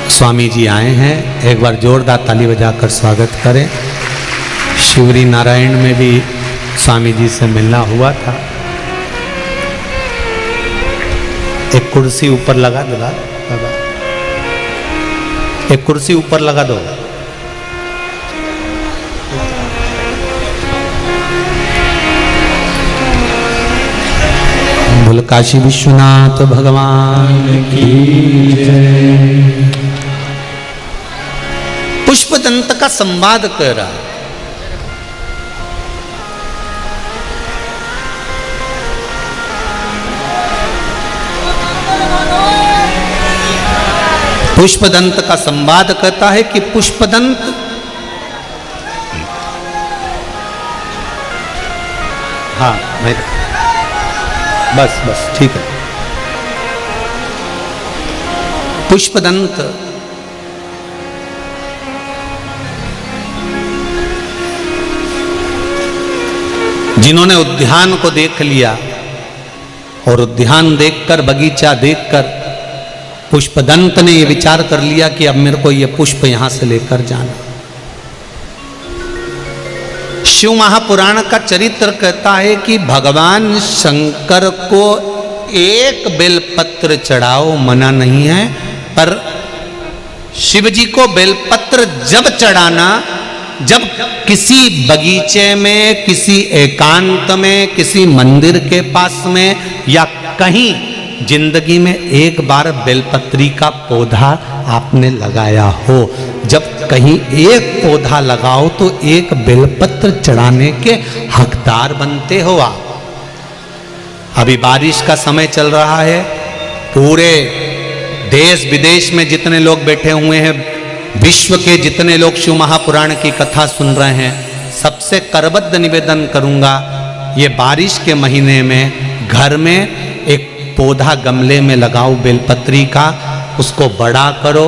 स्वामी जी आए हैं, एक बार जोरदार ताली बजाकर स्वागत करें। शिवरी नारायण में भी स्वामी जी से मिलना हुआ था। एक कुर्सी ऊपर लगा दो बाबा, एक कुर्सी ऊपर लगा दो। बोल काशी विश्वनाथ भगवान की जय। पुष्पदंत का संवाद कर रहा है। पुष्पदंत का संवाद कहता है कि पुष्पदंत हाँ मैं बस ठीक है। पुष्पदंत जिन्होंने उद्यान को देख लिया और उद्यान देखकर, बगीचा देखकर पुष्पदंत ने ये विचार कर लिया कि अब मेरे को ये पुष्प यहां से लेकर जाना। शिव महापुराण का चरित्र कहता है कि भगवान शंकर को एक बेलपत्र चढ़ाओ मना नहीं है, पर शिव जी को बेलपत्र जब चढ़ाना जब किसी बगीचे में, किसी एकांत में, किसी मंदिर के पास में या कहीं जिंदगी में एक बार बेलपत्री का पौधा आपने लगाया हो। जब कहीं एक पौधा लगाओ तो एक बेलपत्र चढ़ाने के हकदार बनते हो आप। अभी बारिश का समय चल रहा है, पूरे देश विदेश में जितने लोग बैठे हुए हैं, विश्व के जितने लोग शिव महापुराण की कथा सुन रहे हैं, सबसे करबद्ध निवेदन करूंगा, ये बारिश के महीने में घर में एक पौधा गमले में लगाओ बेलपत्री का, उसको बड़ा करो।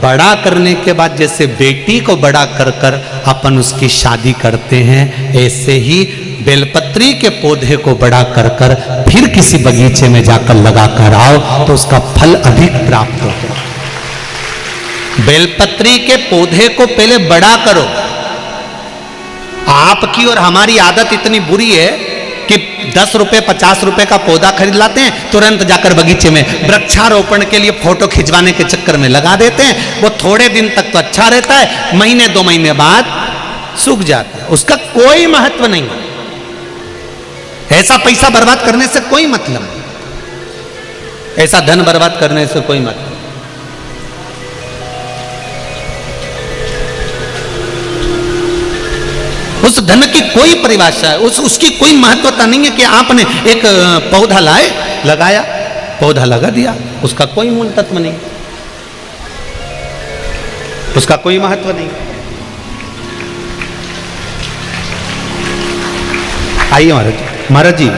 बड़ा करने के बाद जैसे बेटी को बड़ा कर कर अपन उसकी शादी करते हैं, ऐसे ही बेलपत्री के पौधे को बड़ा कर कर फिर किसी बगीचे में जाकर लगा कर आओ तो उसका फल अधिक प्राप्त होगा। बेलपत्री के पौधे को पहले बड़ा करो। आपकी और हमारी आदत इतनी बुरी है कि 10 रुपए 50 रुपए का पौधा खरीद लाते हैं, तुरंत जाकर बगीचे में वृक्षारोपण के लिए फोटो खिंचवाने के चक्कर में लगा देते हैं। वो थोड़े दिन तक तो अच्छा रहता है, महीने 2 महीने बाद सूख जाता है, उसका कोई महत्व नहीं। ऐसा पैसा बर्बाद करने से कोई मतलब नहीं। ऐसा धन बर्बाद करने से कोई मतलब। उस धन की कोई परिभाषा है, उसकी कोई महत्वता नहीं है कि आपने एक पौधा लाए, लगाया, पौधा लगा दिया, उसका कोई मूल तत्व नहीं, उसका कोई महत्व नहीं। आइए महाराज जी,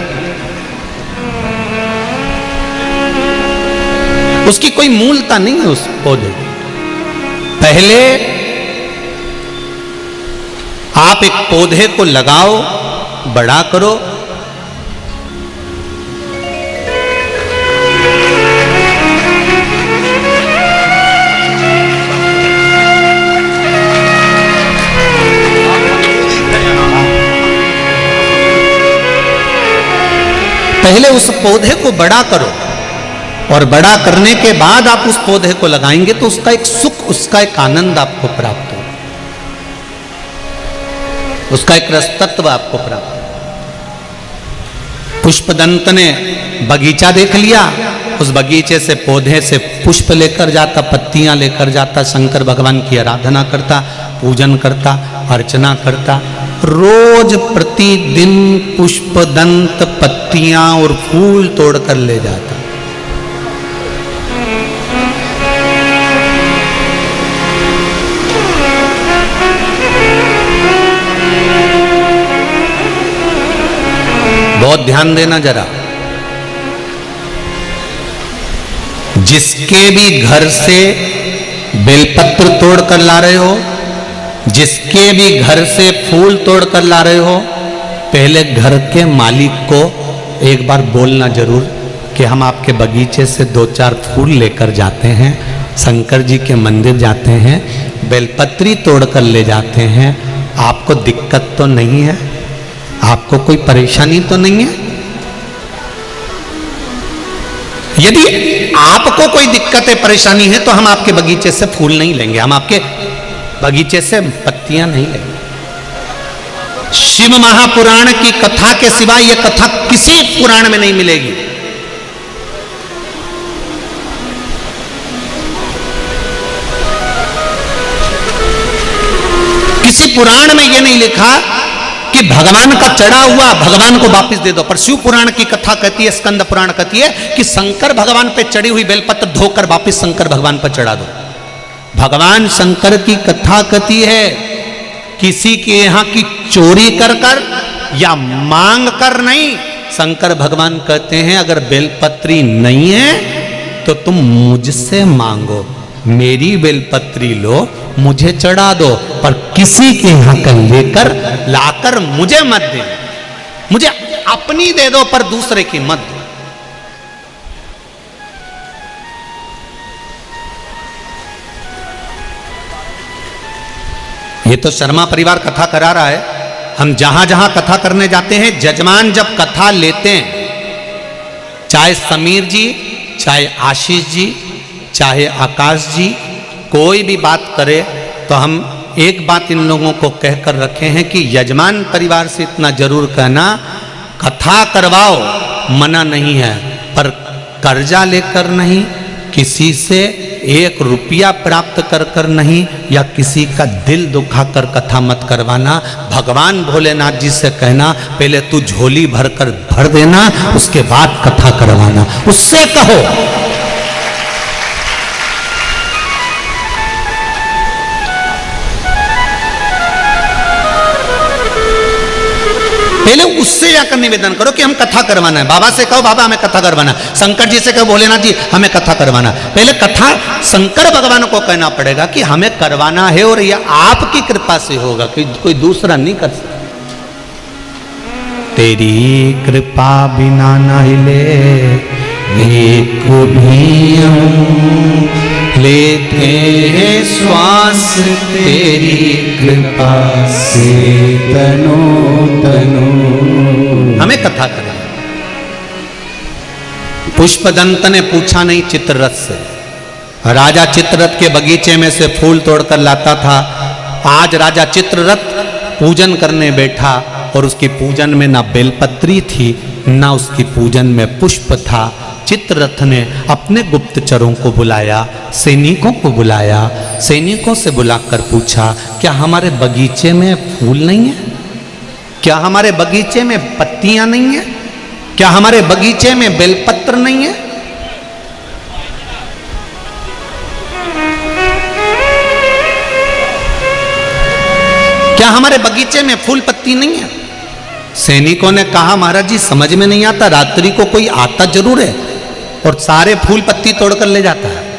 उसकी कोई मूलता नहीं है उस पौधे। पहले आप एक पौधे को लगाओ, बड़ा करो, पहले उस पौधे को बड़ा करो, और बड़ा करने के बाद आप उस पौधे को लगाएंगे तो उसका एक सुख, उसका एक आनंद आपको प्राप्त हो, उसका एक रसतत्व आपको प्राप्त हो। पुष्पदंत ने बगीचा देख लिया, उस बगीचे से पौधे से पुष्प लेकर जाता, पत्तियां लेकर जाता, शंकर भगवान की आराधना करता, पूजन करता, अर्चना करता, रोज प्रतिदिन पुष्पदंत पत्तियां और फूल तोड़कर ले जाता। बहुत ध्यान देना जरा, जिसके भी घर से बेलपत्र तोड़ कर ला रहे हो, जिसके भी घर से फूल तोड़ कर ला रहे हो, पहले घर के मालिक को एक बार बोलना जरूर कि हम आपके बगीचे से 2-4 फूल लेकर जाते हैं, शंकर जी के मंदिर जाते हैं, बेलपत्री तोड़ कर ले जाते हैं, आपको दिक्कत तो नहीं है, आपको कोई परेशानी तो नहीं है। यदि आपको कोई दिक्कत है, परेशानी है, तो हम आपके बगीचे से फूल नहीं लेंगे, हम आपके बगीचे से पत्तियां नहीं लेंगे। शिव महापुराण की कथा के सिवाय यह कथा किसी पुराण में नहीं मिलेगी। किसी पुराण में यह नहीं लिखा कि भगवान का चढ़ा हुआ भगवान को वापस दे दो, पर शिव पुराण की कथा कहती है, स्कंद पुराण कहती है कि शंकर भगवान पे चढ़ी हुई बेलपत्र धोकर वापस शंकर भगवान पर चढ़ा दो। भगवान शंकर की कथा कहती है किसी के यहां की चोरी कर कर या मांग कर नहीं। शंकर भगवान कहते हैं अगर बेलपत्री नहीं है तो तुम मुझसे मांगो, मेरी बेलपत्री लो, मुझे चढ़ा दो, पर किसी के यहां का लेकर लाकर मुझे मत दे, मुझे अपनी दे दो पर दूसरे की मत दो। ये तो शर्मा परिवार कथा करा रहा है। हम जहां जहां कथा करने जाते हैं, जजमान जब कथा लेते हैं, चाहे समीर जी, चाहे आशीष जी, चाहे आकाश जी, कोई भी बात करे तो हम एक बात इन लोगों को कहकर रखे हैं कि यजमान परिवार से इतना जरूर कहना, कथा करवाओ मना नहीं है, पर कर्जा लेकर नहीं, किसी से 1 रुपया प्राप्त कर कर नहीं, या किसी का दिल दुखाकर कथा मत करवाना। भगवान भोलेनाथ जी से कहना पहले तू झोली भरकर भर देना, उसके बाद कथा करवाना, उससे कहो। पहले उससे जाकर निवेदन करो कि हम कथा करवाना है। बाबा से कहो बाबा हमें कथा करवाना, शंकर जी से कहो भोलेनाथ जी हमें कथा करवाना। पहले कथा शंकर भगवान को कहना पड़ेगा कि हमें करवाना है, और यह आपकी कृपा से होगा, कि कोई दूसरा नहीं कर सकता। तेरी कृपा बिना न हिले एक भी हम लेते हैं श्वास, तेरी कृपा से तनो तनो। हमें कथा करें। पुष्पदंत ने पूछा नहीं चित्ररथ से, राजा चित्ररथ के बगीचे में से फूल तोड़कर लाता था। आज राजा चित्ररथ पूजन करने बैठा और उसकी पूजन में ना बेलपत्री थी, ना उसकी पूजन में पुष्प था, चित्ररथ ने अपने गुप्तचरों को बुलाया, सैनिकों को बुलाया, सैनिकों से बुलाकर पूछा, क्या हमारे बगीचे में फूल नहीं है? क्या हमारे बगीचे में पत्तियां नहीं है? क्या हमारे बगीचे में बेलपत्र नहीं है? क्या हमारे बगीचे में फूल पत्ती नहीं है? सैनिकों ने कहा, महाराज जी समझ में नहीं आता, रात्रि को कोई आता जरूर है और सारे फूल पत्ती तोड़कर ले जाता है।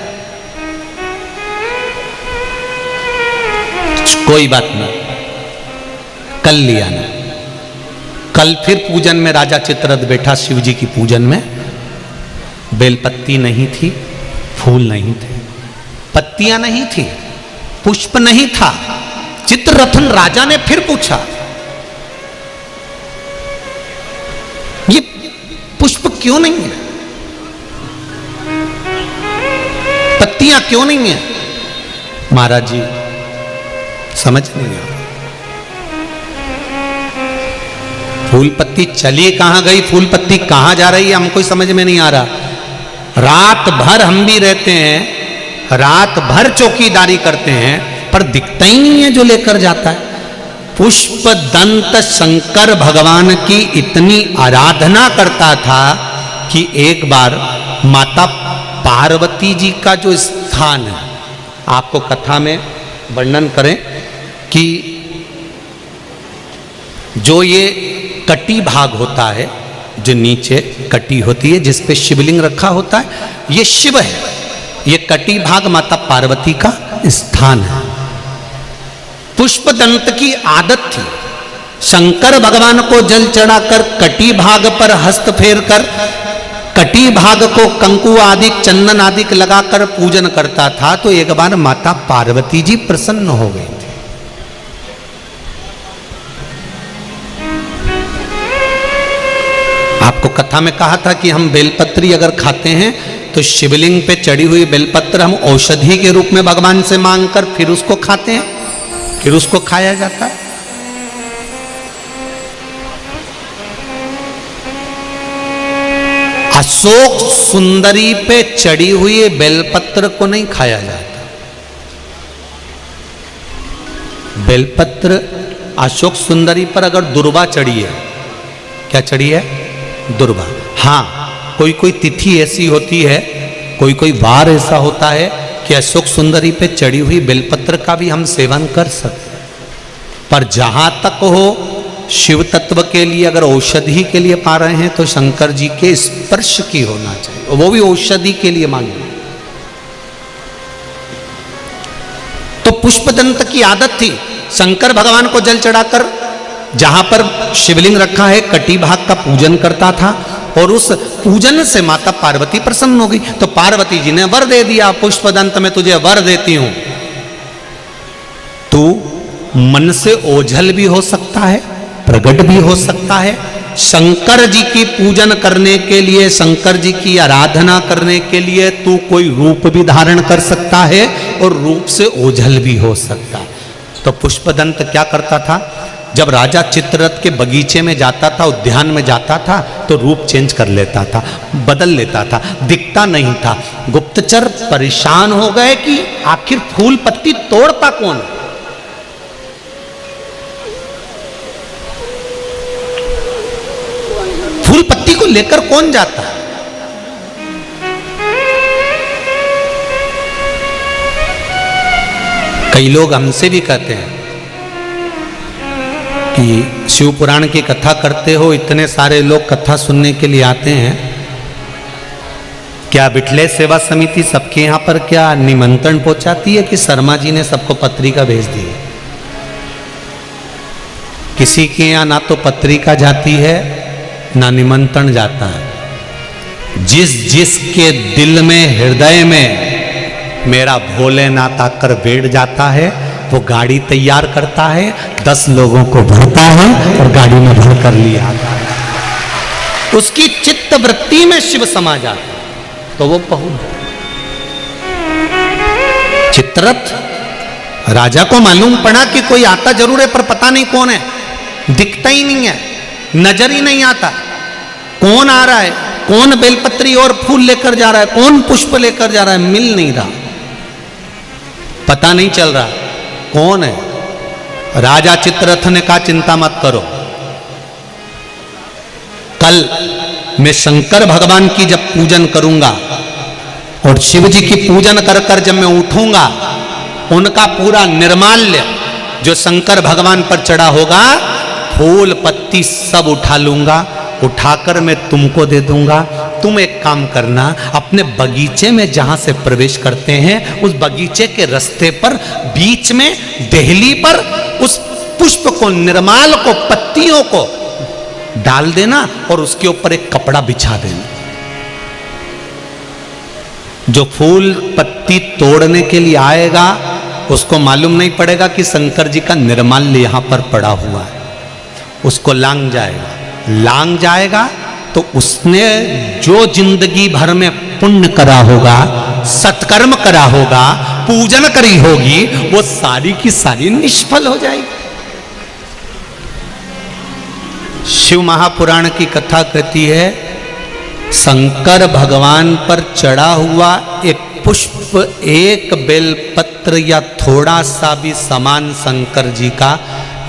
कोई बात नहीं, कल लिया ना। कल फिर पूजन में राजा चित्ररथ बैठा, शिव जी की पूजन में। बेलपत्ती नहीं थी, फूल नहीं थे, पत्तियां नहीं थी, पुष्प नहीं था। चित्ररथन राजा ने फिर पूछा, ये पुष्प क्यों नहीं है? पत्तियां क्यों नहीं है? महाराज जी समझ नहीं आ, फूल पत्ती चली कहां गई, फूल पत्ती कहां जा रही है, हमको समझ में नहीं आ रहा। रात भर हम भी रहते हैं, रात भर चौकीदारी करते हैं, पर दिखता ही नहीं है जो लेकर जाता है। पुष्प दंत शंकर भगवान की इतनी आराधना करता था कि एक बार माता पार्वती जी का जो स्थान है, आपको कथा में वर्णन करें कि जो ये कटी भाग होता है, जो नीचे कटी होती है जिस पे शिवलिंग रखा होता है, ये शिव है। ये कटी भाग माता पार्वती का स्थान है। पुष्पदंत की आदत थी शंकर भगवान को जल चढ़ाकर कटी भाग पर हस्त फेर कर कटी भाग को कंकु आदि चंदन आदि लगाकर पूजन करता था। तो एक बार माता पार्वती जी प्रसन्न हो गई थी। आपको कथा में कहा था कि हम बेलपत्री अगर खाते हैं तो शिवलिंग पे चढ़ी हुई बेलपत्र हम औषधि के रूप में भगवान से मांगकर फिर उसको खाते हैं, फिर उसको खाया जाता है। अशोक सुंदरी पे चढ़ी हुई बेलपत्र को नहीं खाया जाता। बेलपत्र अशोक सुंदरी पर अगर दुर्वा चढ़ी है, क्या चढ़ी है? दुर्वा। हाँ, कोई कोई तिथि ऐसी होती है, कोई कोई वार ऐसा होता है कि अशोक सुंदरी पे चढ़ी हुई बेलपत्र का भी हम सेवन कर सकते हैं। पर जहां तक हो शिव तत्व के लिए अगर औषधि के लिए पा रहे हैं तो शंकर जी के स्पर्श की होना चाहिए, वो भी औषधि के लिए मांगे। तो पुष्पदंत की आदत थी शंकर भगवान को जल चढ़ाकर जहां पर शिवलिंग रखा है कटी भाग का पूजन करता था, और उस पूजन से माता पार्वती प्रसन्न हो गई। तो पार्वती जी ने वर दे दिया, पुष्पदंत में तुझे वर देती हूं, तू मन से ओझल भी हो सकता है, प्रकट भी हो सकता है। शंकर जी की पूजन करने के लिए, शंकर जी की आराधना करने के लिए तू कोई रूप भी धारण कर सकता है और रूप से ओझल भी हो सकता है। तो पुष्पदंत क्या करता था? जब राजा चित्ररथ के बगीचे में जाता था, उद्यान में जाता था, तो रूप चेंज कर लेता था, बदल लेता था, दिखता नहीं था। गुप्तचर परेशान हो गए कि आखिर फूल पत्ती तोड़ता कौन? फूल पत्ती को लेकर कौन जाता? कई लोग हमसे भी कहते हैं कि शिव पुराण की कथा करते हो, इतने सारे लोग कथा सुनने के लिए आते हैं, क्या बिठले सेवा समिति सबके यहाँ पर क्या निमंत्रण पहुंचाती है कि शर्मा जी ने सबको पत्रिका भेज दी है? किसी के यहाँ ना तो पत्रिका जाती है ना निमंत्रण जाता है। जिस जिसके दिल में, हृदय में मेरा भोलेनाथ आकर बैठ जाता है, वो गाड़ी तैयार करता है, 10 लोगों को भरता है और गाड़ी में भर कर लिया आता है। उसकी चित्त वृत्ति में शिव समा जाता है, तो वो पहुंच। चित्ररथ राजा को मालूम पड़ा कि कोई आता जरूर है, पर पता नहीं कौन है, दिखता ही नहीं है, नजर ही नहीं आता कौन आ रहा है। कौन बेलपत्री और फूल लेकर जा रहा है, कौन पुष्प लेकर जा रहा है, मिल नहीं रहा, पता नहीं चल रहा कौन है। राजा चित्ररथ ने कहा चिंता मत करो, कल मैं शंकर भगवान की जब पूजन करूंगा और शिव जी की पूजन कर कर जब मैं उठूंगा, उनका पूरा निर्माल्य जो शंकर भगवान पर चढ़ा होगा, फूल पत्ती सब उठा लूंगा, उठाकर मैं तुमको दे दूंगा। तुम एक काम करना, अपने बगीचे में जहां से प्रवेश करते हैं उस बगीचे के रास्ते पर बीच में देहली पर उस पुष्प को, निर्माल को, पत्तियों को डाल देना और उसके ऊपर एक कपड़ा बिछा देना। जो फूल पत्ती तोड़ने के लिए आएगा उसको मालूम नहीं पड़ेगा कि शंकर जी का निर्माल्य यहां पर पड़ा हुआ है, उसको लांग जाएगा। लांग जाएगा तो उसने जो जिंदगी भर में पुण्य करा होगा, सत्कर्म करा होगा, पूजन करी होगी, वो सारी की सारी निष्फल हो जाएगी। शिव महापुराण की कथा कहती है, शंकर भगवान पर चढ़ा हुआ एक पुष्प, एक बेलपत्र या थोड़ा सा भी सामान शंकर जी का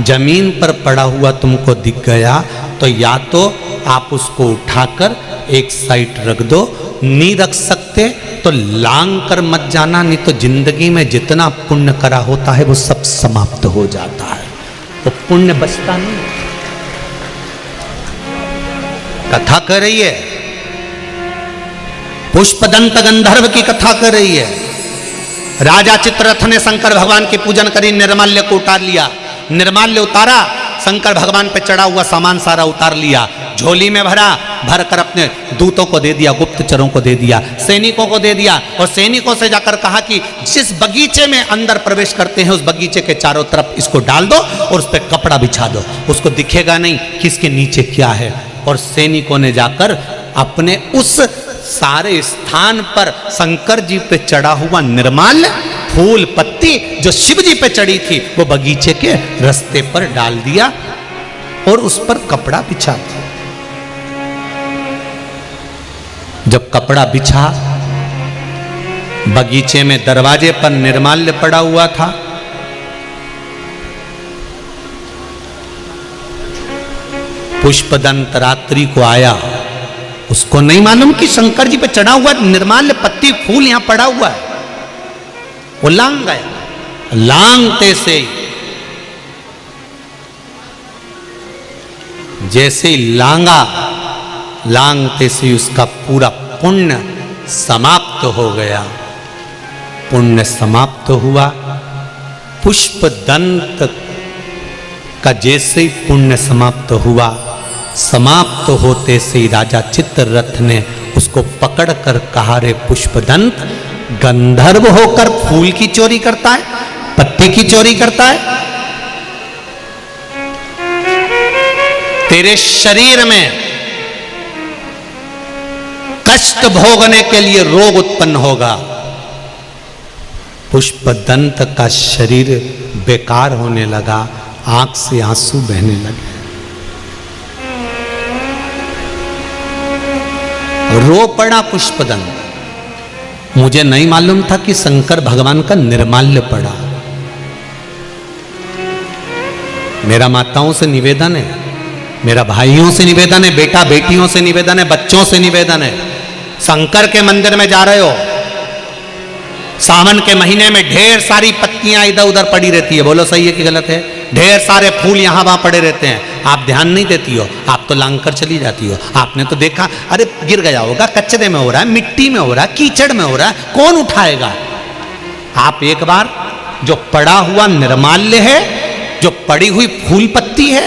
जमीन पर पड़ा हुआ तुमको दिख गया तो या तो आप उसको उठाकर एक साइड रख दो, नहीं रख सकते तो लांग कर मत जाना, नहीं तो जिंदगी में जितना पुण्य करा होता है वो सब समाप्त हो जाता है, तो पुण्य बचता नहीं। कथा कर रही है, पुष्पदंत गंधर्व की कथा कर रही है। राजा चित्ररथ ने शंकर भगवान की पूजन करी, निर्माल्य को उतार लिया, निर्माल्य उतारा, शंकर भगवान पे चढ़ा हुआ सामान सारा उतार लिया, झोली में भरा, भर कर अपने दूतों को दे दिया, गुप्तचरों को दे दिया, सैनिकों को दे दिया, और सैनिकों से जाकर कहा कि जिस बगीचे में अंदर प्रवेश करते हैं उस बगीचे के चारों तरफ इसको डाल दो और उस पर कपड़ा बिछा दो, उसको दिखेगा नहीं कि इसके नीचे क्या है। और सैनिकों ने जाकर अपने उस सारे स्थान पर शंकर जी पे चढ़ा हुआ निर्माल्य, फूल पत्ती जो शिव जी पे चढ़ी थी, वो बगीचे के रास्ते पर डाल दिया और उस पर कपड़ा बिछा दिया। जब कपड़ा बिछा, बगीचे में दरवाजे पर निर्माल्य पड़ा हुआ था, पुष्पदंत रात्रि को आया, उसको नहीं मालूम कि शंकर जी पे चढ़ा हुआ निर्माल्य पत्ती फूल यहां पड़ा हुआ है, वो लांग गया। लांगते से जैसे ही लांगा, लांगते से उसका पूरा पुण्य समाप्त हो गया। पुण्य समाप्त हुआ, पुष्पदंत का जैसे ही पुण्य समाप्त हुआ, समाप्त होते से ही राजा चित्ररथ ने उसको पकड़कर कहा, रे पुष्पदंत, गंधर्व होकर फूल की चोरी करता है, पत्ती की चोरी करता है, तेरे शरीर में कष्ट भोगने के लिए रोग उत्पन्न होगा। पुष्पदंत का शरीर बेकार होने लगा, आंख से आंसू बहने लगे, रो पड़ा पुष्पदंत। मुझे नहीं मालूम था कि शंकर भगवान का निर्माल्य पड़ा। मेरा माताओं से निवेदन है, मेरा भाइयों से निवेदन है, बेटा बेटियों से निवेदन है, बच्चों से निवेदन है, शंकर के मंदिर में जा रहे हो, सावन के महीने में ढेर सारी पत्तियां इधर उधर पड़ी रहती है, बोलो सही है कि गलत है? ढेर सारे फूल यहां वहां पड़े रहते हैं, आप ध्यान नहीं देती हो, आप तो लांग कर चली जाती हो। आपने तो देखा, अरे गिर गया होगा, कचरे में हो रहा है, मिट्टी में हो रहा है, कीचड़ में हो रहा है, कौन उठाएगा? आप एक बार जो पड़ा हुआ निर्माल्य है, जो पड़ी हुई फूल पत्ती है,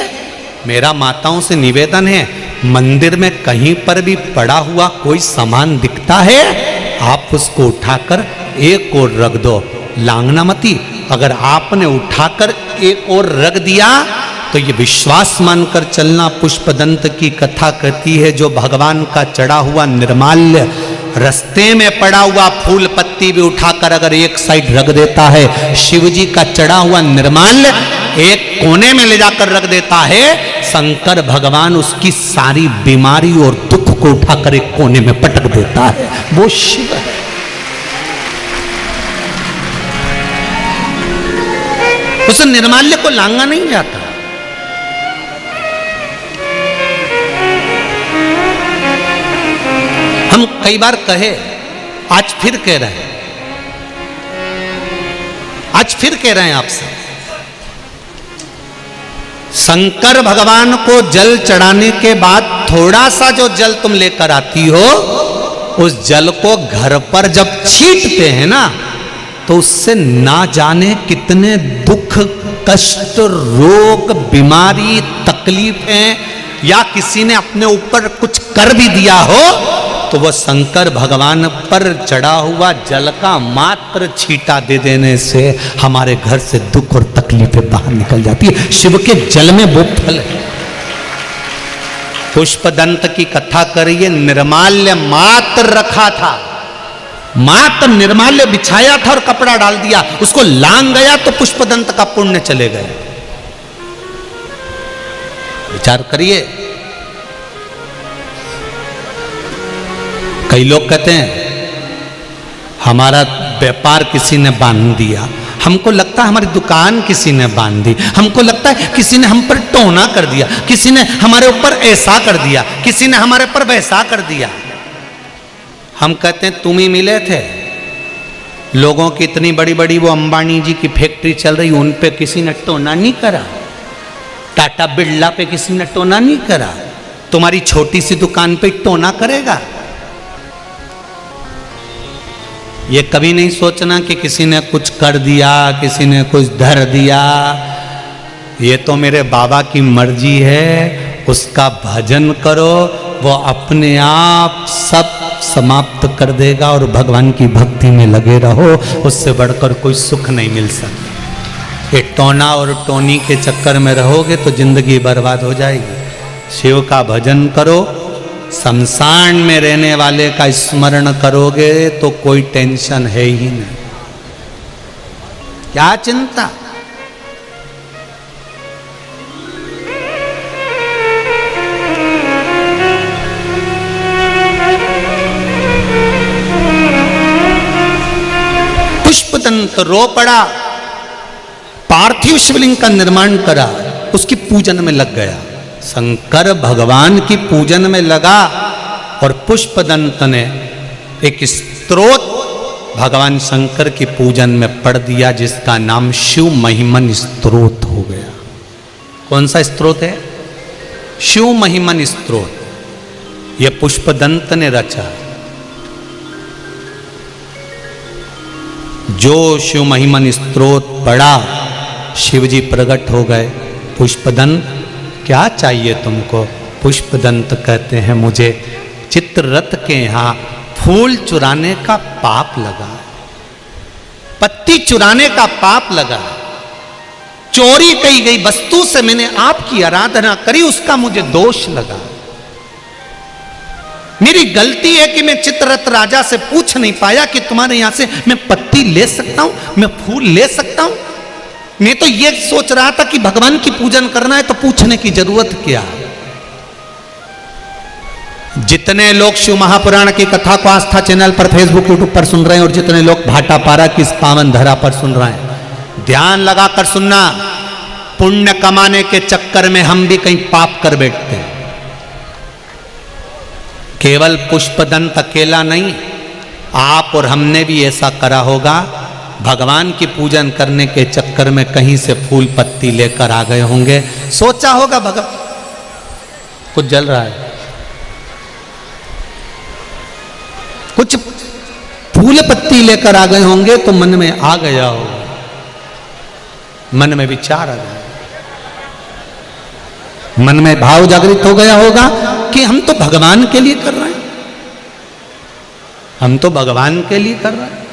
मेरा माताओं से निवेदन है, मंदिर में कहीं पर भी पड़ा हुआ कोई सामान दिखता है, आप उसको उठाकर एक और रख दो, लांगना मती। अगर आपने उठाकर एक और रख दिया तो ये विश्वास मानकर चलना, पुष्पदंत की कथा कहती है, जो भगवान का चढ़ा हुआ निर्माल्य, रास्ते में पड़ा हुआ फूल पत्ती भी उठाकर अगर एक साइड रख देता है, शिव जी का चढ़ा हुआ निर्माल्य एक कोने में ले जाकर रख देता है, शंकर भगवान उसकी सारी बीमारी और दुख को उठाकर एक कोने में पटक देता है, वो शिव है। उस निर्माल्य को लांगा नहीं जाता। हम कई बार कहे, आज फिर कह रहे हैं, आज फिर कह रहे हैं आपसे, शंकर भगवान को जल चढ़ाने के बाद थोड़ा सा जो जल तुम लेकर आती हो, उस जल को घर पर जब छींटते हैं ना, तो उससे ना जाने कितने दुख, कष्ट, रोग, बीमारी, तकलीफें, या किसी ने अपने ऊपर कुछ कर भी दिया हो, तो वह शंकर भगवान पर चढ़ा हुआ जल का मात्र छींटा दे देने से हमारे घर से दुख और तकलीफें बाहर निकल जाती है। शिव के जल में वो फल है। पुष्पदंत की कथा करिए, निर्माल्य मात्र रखा था, मात्र निर्माल्य बिछाया था और कपड़ा डाल दिया, उसको लांग गया तो पुष्पदंत का पुण्य चले गए। विचार करिए। कई लोग कहते हैं हमारा व्यापार किसी ने बांध दिया, हमको लगता है हमारी दुकान किसी ने बांध दी, हमको लगता है किसी ने हम पर टोना कर दिया, किसी ने हमारे ऊपर ऐसा कर दिया, किसी ने हमारे पर वैसा कर दिया। हम कहते हैं तुम ही मिले थे। लोगों की इतनी बड़ी बड़ी वो अंबानी जी की फैक्ट्री चल रही, उन पे किसी ने टोना नहीं करा, टाटा बिरला पे किसी ने टोना नहीं करा, तुम्हारी छोटी सी दुकान पे टोना करेगा? ये कभी नहीं सोचना कि किसी ने कुछ कर दिया, किसी ने कुछ धर दिया। ये तो मेरे बाबा की मर्जी है, उसका भजन करो, वो अपने आप सब समाप्त कर देगा और भगवान की भक्ति में लगे रहो, उससे बढ़कर कोई सुख नहीं मिल सकता। ये टोना और टोनी के चक्कर में रहोगे तो जिंदगी बर्बाद हो जाएगी। शिव का भजन करो, शमशान में रहने वाले का स्मरण करोगे तो कोई टेंशन है ही नहीं। क्या चिंता? पुष्पदंत रो पड़ा, पार्थिव शिवलिंग का निर्माण करा, उसकी पूजन में लग गया, शंकर भगवान की पूजन में लगा। और पुष्पदंत ने एक स्तोत्र भगवान शंकर की पूजन में पढ़ दिया, जिसका नाम शिव महिमन स्तोत्र हो गया। कौन सा स्तोत्र है? शिव महिमन स्तोत्र। यह पुष्पदंत ने रचा। जो शिव महिमन स्तोत्र पढ़ा, शिवजी प्रकट हो गए। पुष्पदंत क्या चाहिए तुमको? पुष्पदंत कहते हैं मुझे चित्ररथ के यहां फूल चुराने का पाप लगा, पत्ती चुराने का पाप लगा, चोरी की गई वस्तु से मैंने आपकी आराधना करी, उसका मुझे दोष लगा। मेरी गलती है कि मैं चित्ररथ राजा से पूछ नहीं पाया कि तुम्हारे यहां से मैं पत्ती ले सकता हूं, मैं फूल ले सकता हूं। मैं तो ये सोच रहा था कि भगवान की पूजन करना है तो पूछने की जरूरत क्या। जितने लोग शिव महापुराण की कथा को आस्था चैनल पर, फेसबुक, यूट्यूब पर सुन रहे हैं, और जितने लोग भाटापारा की इस पावन धरा पर सुन रहे हैं, ध्यान लगाकर सुनना। पुण्य कमाने के चक्कर में हम भी कहीं पाप कर बैठते हैं। केवल पुष्पदंत अकेला नहीं, आप और हमने भी ऐसा करा होगा। भगवान की पूजन करने के चक्कर में कहीं से फूल पत्ती लेकर आ गए होंगे, सोचा होगा भगवान कुछ जल रहा है, कुछ फूल पत्ती लेकर आ गए होंगे, तो मन में आ गया होगा, मन में विचार आ गया, मन में भाव जागृत हो गया होगा कि हम तो भगवान के लिए कर रहे हैं, हम तो भगवान के लिए कर रहे हैं,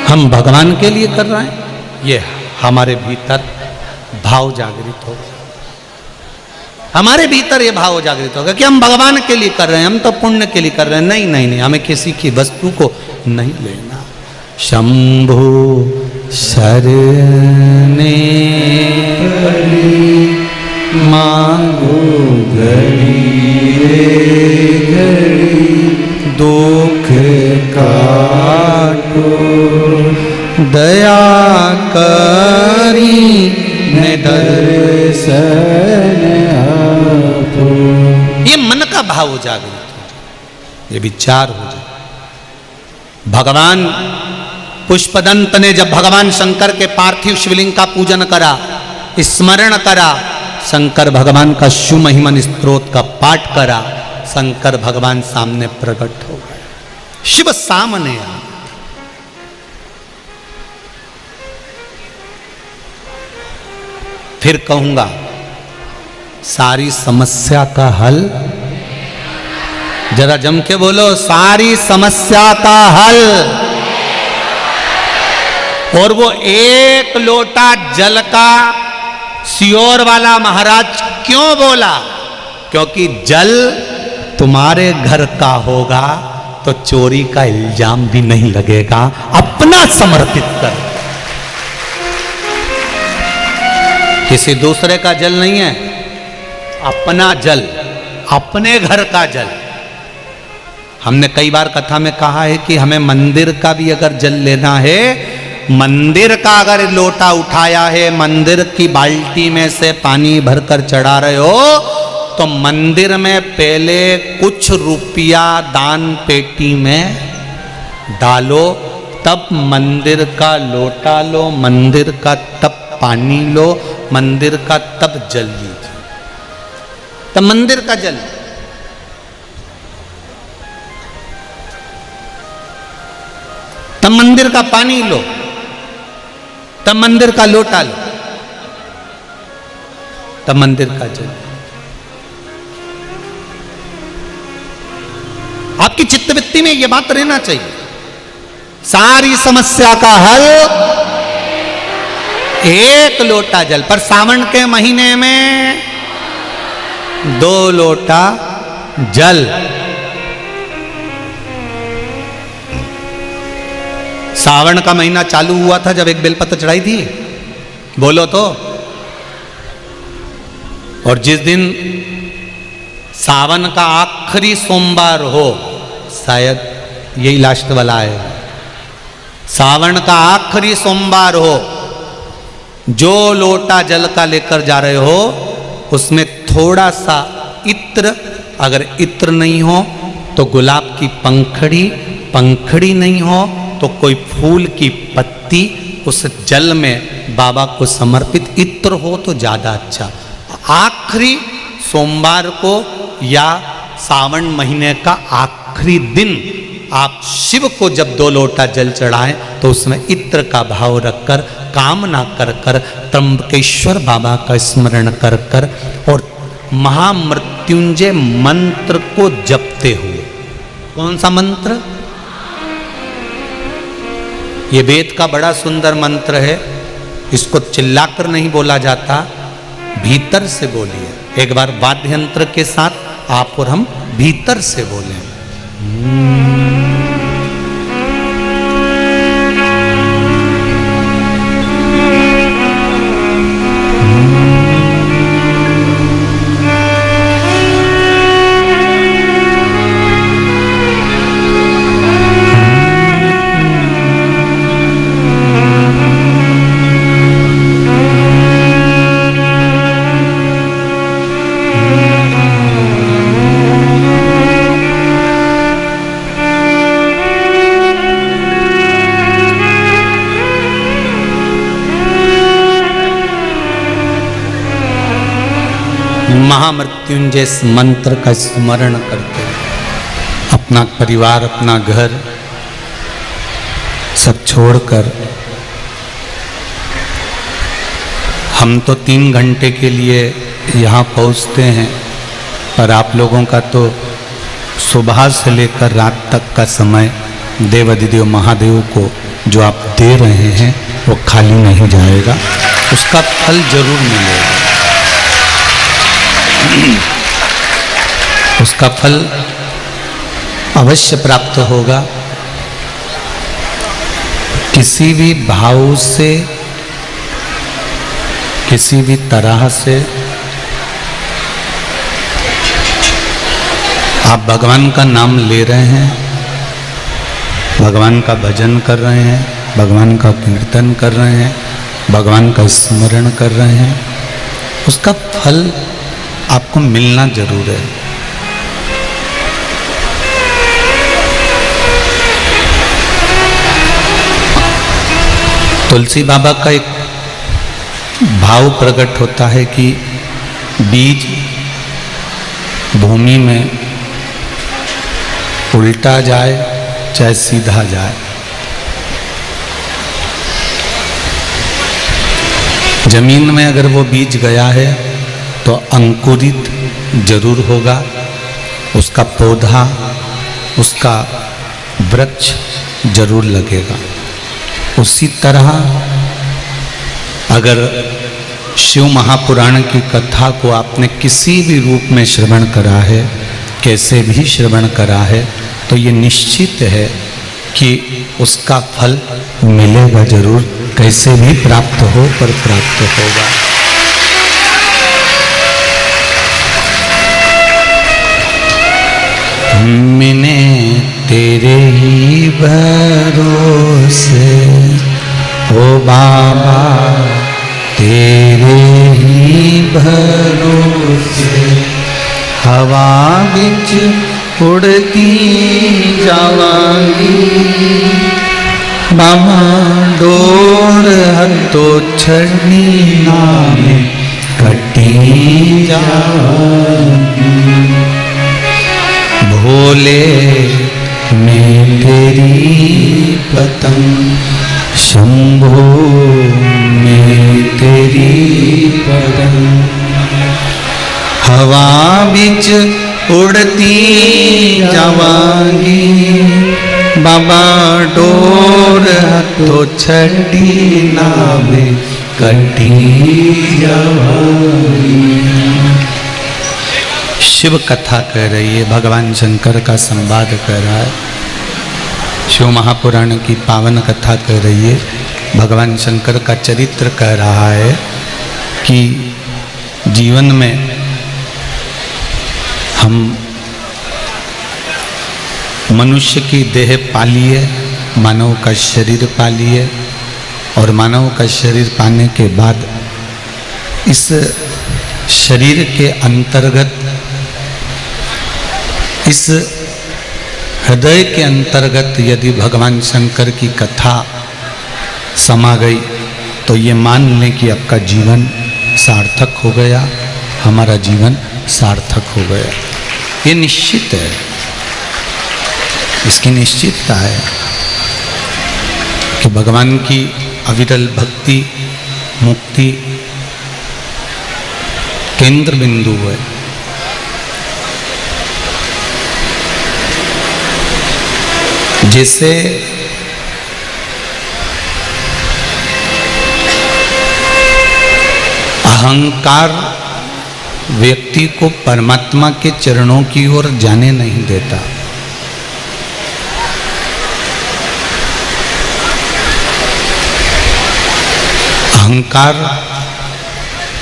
हम भगवान के लिए कर रहे हैं। ये हमारे भीतर भाव जागृत होगा, हमारे भीतर ये भाव जागृत होगा कि हम भगवान के लिए कर रहे हैं, हम तो पुण्य के लिए कर रहे हैं। नहीं नहीं नहीं, हमें किसी की वस्तु को नहीं लेना। शंभु शरणे मांगो घड़ी घड़ी दुख काटो, दया करी ने दर्शन आपो। ये मन का भाव जागृत हो, ये विचार हो जाए। भगवान पुष्पदंत ने जब भगवान शंकर के पार्थिव शिवलिंग का पूजन करा, स्मरण करा, शंकर भगवान का सुमहिमन स्तोत्र का पाठ करा, शंकर भगवान सामने प्रकट हो गए, शिव सामने आ। फिर कहूंगा सारी समस्या का हल, जरा जम के बोलो, सारी समस्या का हल। और वो एक लोटा जल का सियोर वाला महाराज क्यों बोला? क्योंकि जल तुम्हारे घर का होगा तो चोरी का इल्जाम भी नहीं लगेगा, अपना समर्पित कर। किसी दूसरे का जल नहीं है, अपना जल, अपने घर का जल। हमने कई बार कथा में कहा है कि हमें मंदिर का भी अगर जल लेना है, मंदिर का अगर लोटा उठाया है, मंदिर की बाल्टी में से पानी भरकर चढ़ा रहे हो, तो मंदिर में पहले कुछ रुपया दान पेटी में डालो, तब मंदिर का लोटा लो, मंदिर का तब पानी लो, मंदिर का तब जल लीजिए, तब मंदिर का जल। तब मंदिर का पानी लो, तब मंदिर का लोटा लो, तब मंदिर का जल। आपकी चित्तवृत्ति में यह बात रहना चाहिए। सारी समस्या का हल एक लोटा जल। पर सावन के महीने में 2 लोटा जल। सावन का महीना चालू हुआ था जब एक बेलपत्र चढ़ाई थी, बोलो तो। और जिस दिन सावन का आखिरी सोमवार हो, शायद यही लास्ट वाला है, सावन का आखिरी सोमवार हो, जो लोटा जल का लेकर जा रहे हो उसमें थोड़ा सा इत्र, अगर इत्र नहीं हो तो गुलाब की पंखड़ी, पंखड़ी नहीं हो तो कोई फूल की पत्ती उस जल में बाबा को समर्पित, इत्र हो तो ज्यादा अच्छा। आखिरी सोमवार को या सावन महीने का आखिरी दिन आप शिव को जब 2 लोटा जल चढ़ाएं तो उसमें इत्र का भाव रखकर, कामना कर कर, त्र्यंबकेश्वर बाबा का स्मरण कर कर और महामृत्युंजय मंत्र को जपते हुए। कौन सा मंत्र? ये वेद का बड़ा सुंदर मंत्र है, इसको चिल्लाकर नहीं बोला जाता, भीतर से बोलिए। एक बार वाद्य यंत्र के साथ आप और हम भीतर से बोलें। महामृत्युंजय मंत्र का स्मरण करके अपना परिवार, अपना घर सब छोड़कर हम तो 3 घंटे के लिए यहाँ पहुँचते हैं, पर आप लोगों का तो सुबह से लेकर रात तक का समय देवाधिदेव महादेव को जो आप दे रहे हैं वो खाली नहीं जाएगा, उसका फल जरूर मिलेगा। उसका फल अवश्य प्राप्त होगा। किसी भी भाव से, किसी भी तरह से आप भगवान का नाम ले रहे हैं, भगवान का भजन कर रहे हैं, भगवान का कीर्तन कर रहे हैं, भगवान का स्मरण कर रहे हैं, उसका फल आपको मिलना जरूर है। तुलसी बाबा का एक भाव प्रकट होता है कि बीज भूमि में उल्टा जाए चाहे सीधा जाए, जमीन में अगर वो बीज गया है तो अंकुरित जरूर होगा, उसका पौधा, उसका वृक्ष जरूर लगेगा। उसी तरह अगर शिव महापुराण की कथा को आपने किसी भी रूप में श्रवण करा है, कैसे भी श्रवण करा है, तो ये निश्चित है कि उसका फल मिलेगा जरूर, कैसे भी प्राप्त हो पर प्राप्त होगा। मैंने तेरे ही भरोसे ओ बाबा, तेरे ही भरोसे हवा बिच उड़ती जावांगी, बाबा डोर हथो छड़नी नामे कटी जावांगी। भोले मैं तेरी पतंग, शंभो मैं तेरी पतंग, हवा बिच उड़ती जावांगी, बाबा डोर हथो छड़ी नावे कटी जावांगी। शिव कथा कह रही है, भगवान शंकर का संवाद कह रहा है, शिव महापुराण की पावन कथा कह रही है, भगवान शंकर का चरित्र कह रहा है कि जीवन में हम मनुष्य की देह पाली है, मानव का शरीर पाली है, और मानव का शरीर पाने के बाद इस शरीर के अंतर्गत, इस हृदय के अंतर्गत यदि भगवान शंकर की कथा समा गई तो ये मान लें कि आपका जीवन सार्थक हो गया, हमारा जीवन सार्थक हो गया। ये निश्चित है, इसकी निश्चितता है कि भगवान की अविरल भक्ति मुक्ति केंद्र बिंदु है। जैसे अहंकार व्यक्ति को परमात्मा के चरणों की ओर जाने नहीं देता, अहंकार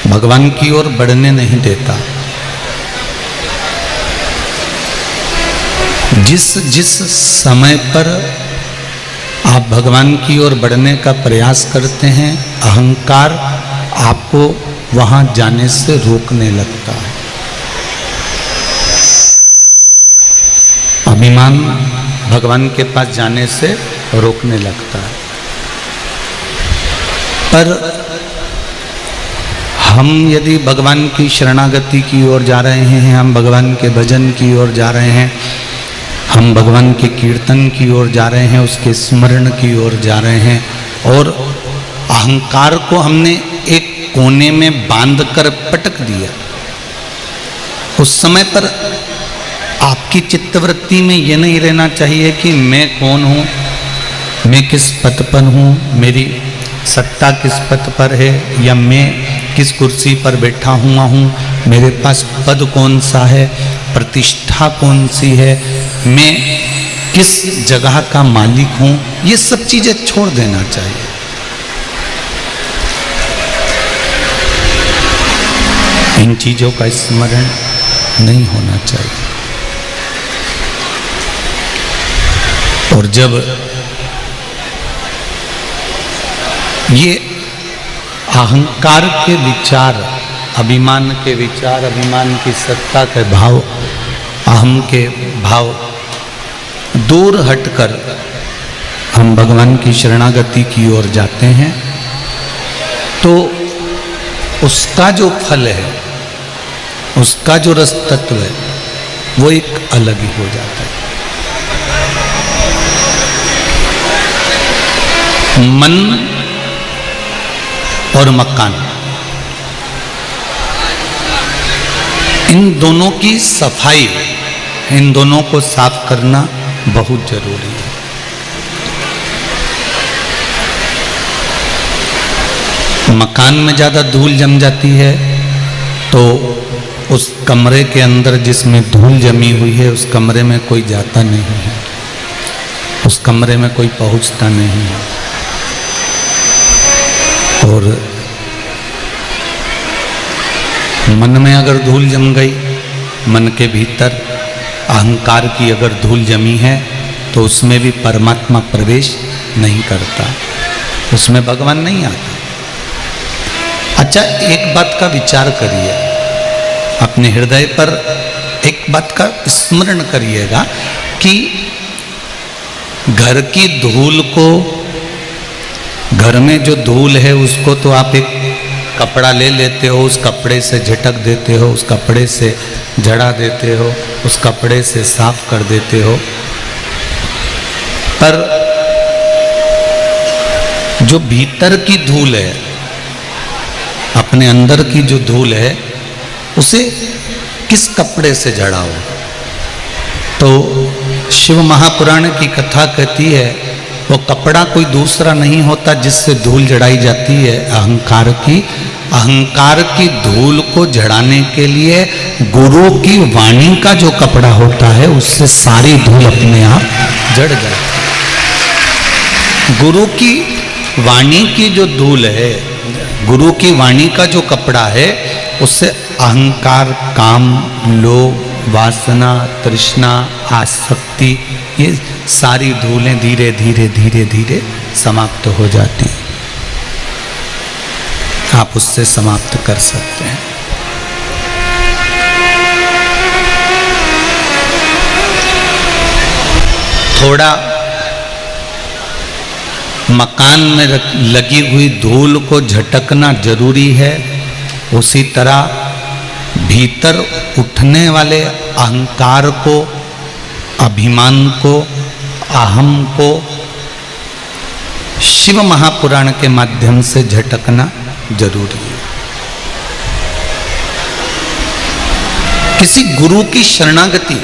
भगवान की ओर बढ़ने नहीं देता। जिस जिस समय पर आप भगवान की ओर बढ़ने का प्रयास करते हैं, अहंकार आपको वहां जाने से रोकने लगता है। अभिमान भगवान के पास जाने से रोकने लगता है। पर हम यदि भगवान की शरणागति की ओर जा रहे हैं, हम भगवान के भजन की ओर जा रहे हैं, हम भगवान के कीर्तन की ओर जा रहे हैं, उसके स्मरण की ओर जा रहे हैं, और अहंकार को हमने एक कोने में बांधकर पटक दिया, उस समय पर आपकी चित्तवृत्ति में यह नहीं रहना चाहिए कि मैं कौन हूँ, मैं किस पद पर हूँ, मेरी सत्ता किस पद पर है, या मैं किस कुर्सी पर बैठा हुआ हूँ, मेरे पास पद कौन सा है, प्रतिष्ठा कौन सी है, मैं किस जगह का मालिक हूँ। ये सब चीजें छोड़ देना चाहिए। इन चीजों का स्मरण नहीं होना चाहिए। और जब ये अहंकार के विचार, अभिमान के विचार, अभिमान की सत्ता के भाव, अहम के भाव दूर हटकर हम भगवान की शरणागति की ओर जाते हैं, तो उसका जो फल है, उसका जो रस तत्व है, वो एक अलग ही हो जाता है। मन और मकान, इन दोनों की सफाई, इन दोनों को साफ करना बहुत जरूरी है। मकान में ज़्यादा धूल जम जाती है तो उस कमरे के अंदर जिसमें धूल जमी हुई है, उस कमरे में कोई जाता नहीं है, उस कमरे में कोई पहुंचता नहीं है। और मन में अगर धूल जम गई, मन के भीतर अहंकार की अगर धूल जमी है, तो उसमें भी परमात्मा प्रवेश नहीं करता, उसमें भगवान नहीं आता। अच्छा, एक बात का विचार करिए, अपने हृदय पर एक बात का स्मरण करिएगा कि घर की धूल को, घर में जो धूल है उसको तो आप एक कपड़ा ले लेते हो, उस कपड़े से झटक देते हो, उस कपड़े से झड़ा देते हो, उस कपड़े से साफ कर देते हो, पर जो भीतर की धूल है, अपने अंदर की जो धूल है, उसे किस कपड़े से झड़ाओ? तो शिव महापुराण की कथा कहती है, वो कपड़ा कोई दूसरा नहीं होता जिससे धूल जड़ाई जाती है, अहंकार की। अहंकार की धूल को झड़ाने के लिए गुरु की वाणी का जो कपड़ा होता है, उससे सारी धूल अपने आप जड़ जाती है। गुरु की वाणी की जो धूल है, गुरु की वाणी का जो कपड़ा है, उससे अहंकार, काम, लोभ, वासना, तृष्णा, आसक्ति, ये सारी धूलें धीरे धीरे धीरे धीरे समाप्त हो जाती हैं। आप उससे समाप्त कर सकते हैं। थोड़ा मकान में लगी हुई धूल को झटकना जरूरी है, उसी तरह भीतर उठने वाले अहंकार को, अभिमान को, अहम को शिव महापुराण के माध्यम से झटकना जरूरी है। किसी गुरु की शरणागति,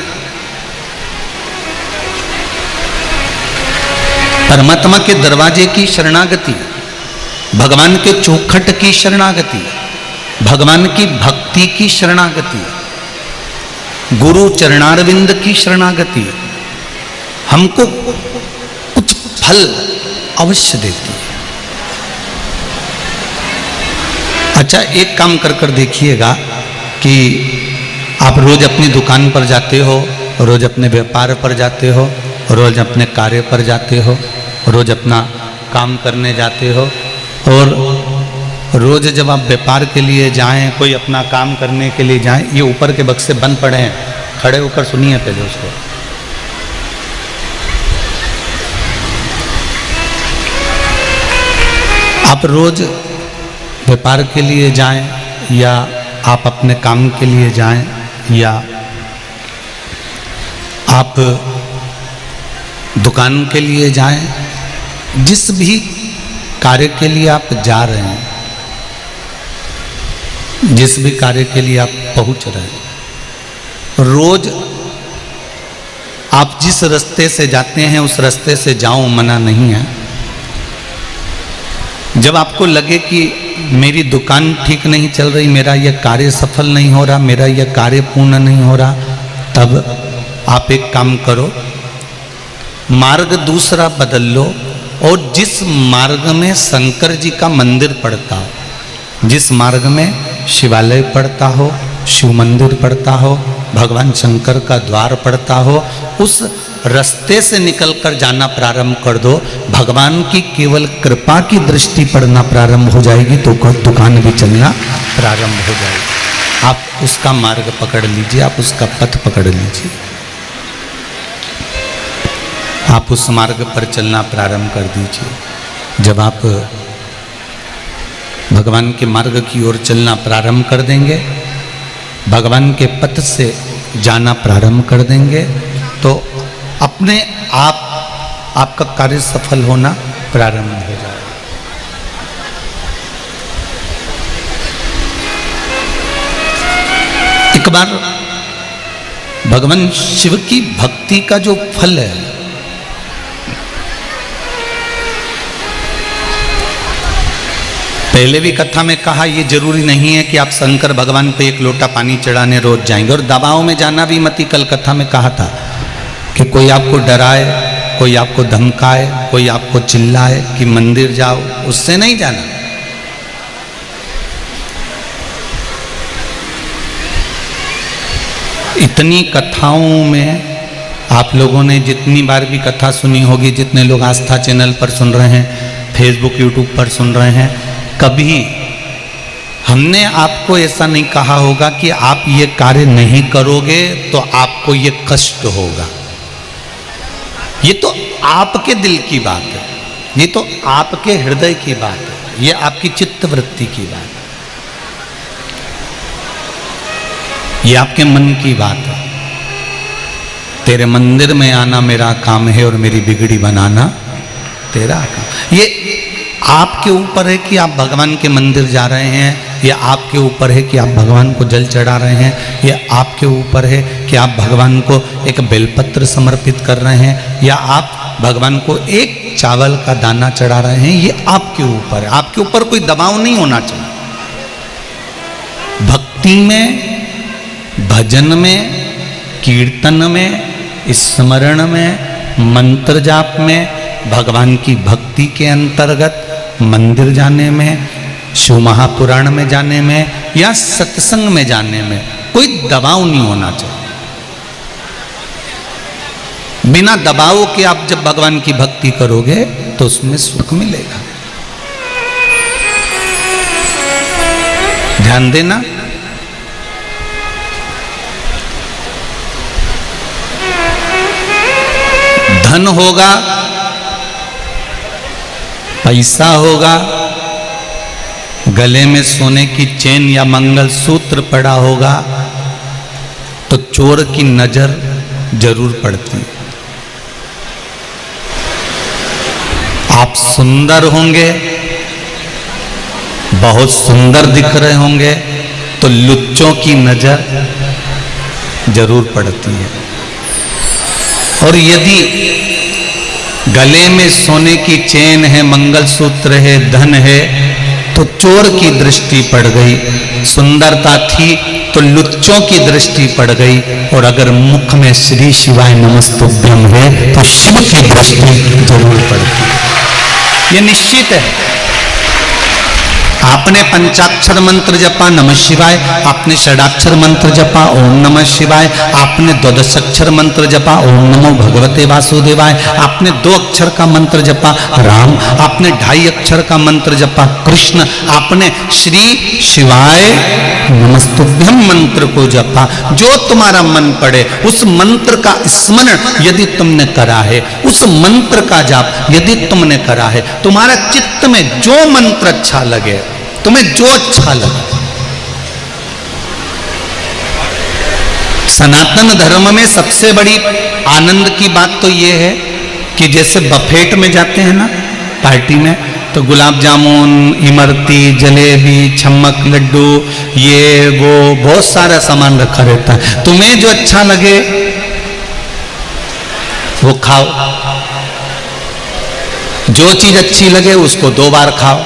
परमात्मा के दरवाजे की शरणागति, भगवान के चौखट की शरणागति, भगवान की भक्ति की शरणागति, गुरु चरणारविंद की शरणागति हमको कुछ फल अवश्य देती है। अच्छा, एक काम कर देखिएगा कि आप रोज अपनी दुकान पर जाते हो, रोज अपने व्यापार पर जाते हो, रोज अपने कार्य पर जाते हो, रोज अपना काम करने जाते हो, और रोज जब आप व्यापार के लिए जाएं, कोई अपना काम करने के लिए जाएं, ये ऊपर के बक्से बंद पड़े हैं, खड़े होकर सुनिए पहले उसको। आप रोज व्यापार के लिए जाएं, या आप अपने काम के लिए जाएं, या आप दुकान के लिए जाएं, जिस भी कार्य के लिए आप जा रहे हैं, जिस भी कार्य के लिए आप पहुंच रहे हैं, रोज आप जिस रास्ते से जाते हैं उस रास्ते से जाओ, मना नहीं है। जब आपको लगे कि मेरी दुकान ठीक नहीं चल रही, मेरा यह कार्य सफल नहीं हो रहा, मेरा यह कार्य पूर्ण नहीं हो रहा, तब आप एक काम करो, मार्ग दूसरा बदल लो, और जिस मार्ग में शंकर जी का मंदिर पड़ता हो, जिस मार्ग में शिवालय पड़ता हो, शिव मंदिर पड़ता हो, भगवान शंकर का द्वार पड़ता हो, उस रास्ते से निकलकर जाना प्रारंभ कर दो, भगवान की केवल कृपा की दृष्टि पड़ना प्रारंभ हो जाएगी तो दुकान भी चलना प्रारंभ हो जाएगी। आप उसका मार्ग पकड़ लीजिए, आप उसका पथ पकड़ लीजिए, आप उस मार्ग पर चलना प्रारंभ कर दीजिए। जब आप भगवान के मार्ग की ओर चलना प्रारंभ कर देंगे, भगवान के पथ से जाना प्रारंभ कर देंगे, तो अपने आप आपका कार्य सफल होना प्रारंभ हो जाएगा। एक बार भगवान शिव की भक्ति का जो फल है, पहले भी कथा में कहा, ये जरूरी नहीं है कि आप शंकर भगवान पे एक लोटा पानी चढ़ाने रोज जाएंगे, और दबाव में जाना भी मत ही। कल कथा में कहा था कि कोई आपको डराए, कोई आपको धमकाए, कोई आपको चिल्लाए कि मंदिर जाओ, उससे नहीं जाना। इतनी कथाओं में आप लोगों ने जितनी बार भी कथा सुनी होगी, जितने लोग आस्था चैनल पर सुन रहे हैं, फेसबुक यूट्यूब पर सुन रहे हैं, कभी हमने आपको ऐसा नहीं कहा होगा कि आप ये कार्य नहीं करोगे तो आपको ये कष्ट होगा। ये तो आपके दिल की बात है, ये तो आपके हृदय की बात है, ये आपकी चित्त वृत्ति की बात है, ये आपके मन की बात है। तेरे मंदिर में आना मेरा काम है और मेरी बिगड़ी बनाना तेरा काम। ये आपके ऊपर है कि आप भगवान के मंदिर जा रहे हैं, या आपके ऊपर है कि आप भगवान को जल चढ़ा रहे हैं, या आपके ऊपर है कि आप भगवान को एक बेलपत्र समर्पित कर रहे हैं, या आप भगवान को एक चावल का दाना चढ़ा रहे हैं। ये आपके ऊपर है, आपके ऊपर कोई दबाव नहीं होना चाहिए। भक्ति में, भजन में, कीर्तन में, स्मरण में, मंत्र जाप में, भगवान की भक्ति के अंतर्गत मंदिर जाने में, शिव महापुराण में जाने में, या सत्संग में जाने में कोई दबाव नहीं होना चाहिए। बिना दबाव के आप जब भगवान की भक्ति करोगे तो उसमें सुख मिलेगा। ध्यान देना, धन होगा, पैसा होगा, गले में सोने की चेन या मंगल सूत्र पड़ा होगा, तो चोर की नजर जरूर पड़ती है। आप सुंदर होंगे, बहुत सुंदर दिख रहे होंगे, तो लुच्चों की नजर जरूर पड़ती है। और यदि गले में सोने की चेन है, मंगलसूत्र है, धन है, तो चोर की दृष्टि पड़ गई। सुंदरता थी तो लुच्चों की दृष्टि पड़ गई। और अगर मुख में श्री शिवाय नमस्तुभ्यम है तो शिव की दृष्टि जरूर पड़ती है। ये निश्चित है। आपने पंचाक्षर मंत्र जपा नमः शिवाय, आपने षडाक्षर मंत्र जपा ओम नमः शिवाय, आपने द्वादशाक्षर मंत्र जपा ओम नमो भगवते वासुदेवाय, आपने 2 अक्षर का मंत्र जपा राम, आपने 2.5 अक्षर का मंत्र जपा कृष्ण, आपने श्री शिवाय नमस्तुभ्यम मंत्र को जपा। जो तुम्हारा मन पड़े उस मंत्र का स्मरण यदि तुमने करा है, उस मंत्र का जाप यदि तुमने करा है, तुम्हारा चित्त में जो मंत्र अच्छा लगे, तुम्हें जो अच्छा लगे। सनातन धर्म में सबसे बड़ी आनंद की बात तो यह है कि जैसे बफेट में जाते हैं ना पार्टी में, तो गुलाब जामुन, इमरती, जलेबी, छम्मक, लड्डू, ये वो बहुत सारा सामान रखा रहता है। तुम्हें जो अच्छा लगे वो खाओ, जो चीज अच्छी लगे उसको 2 बार खाओ।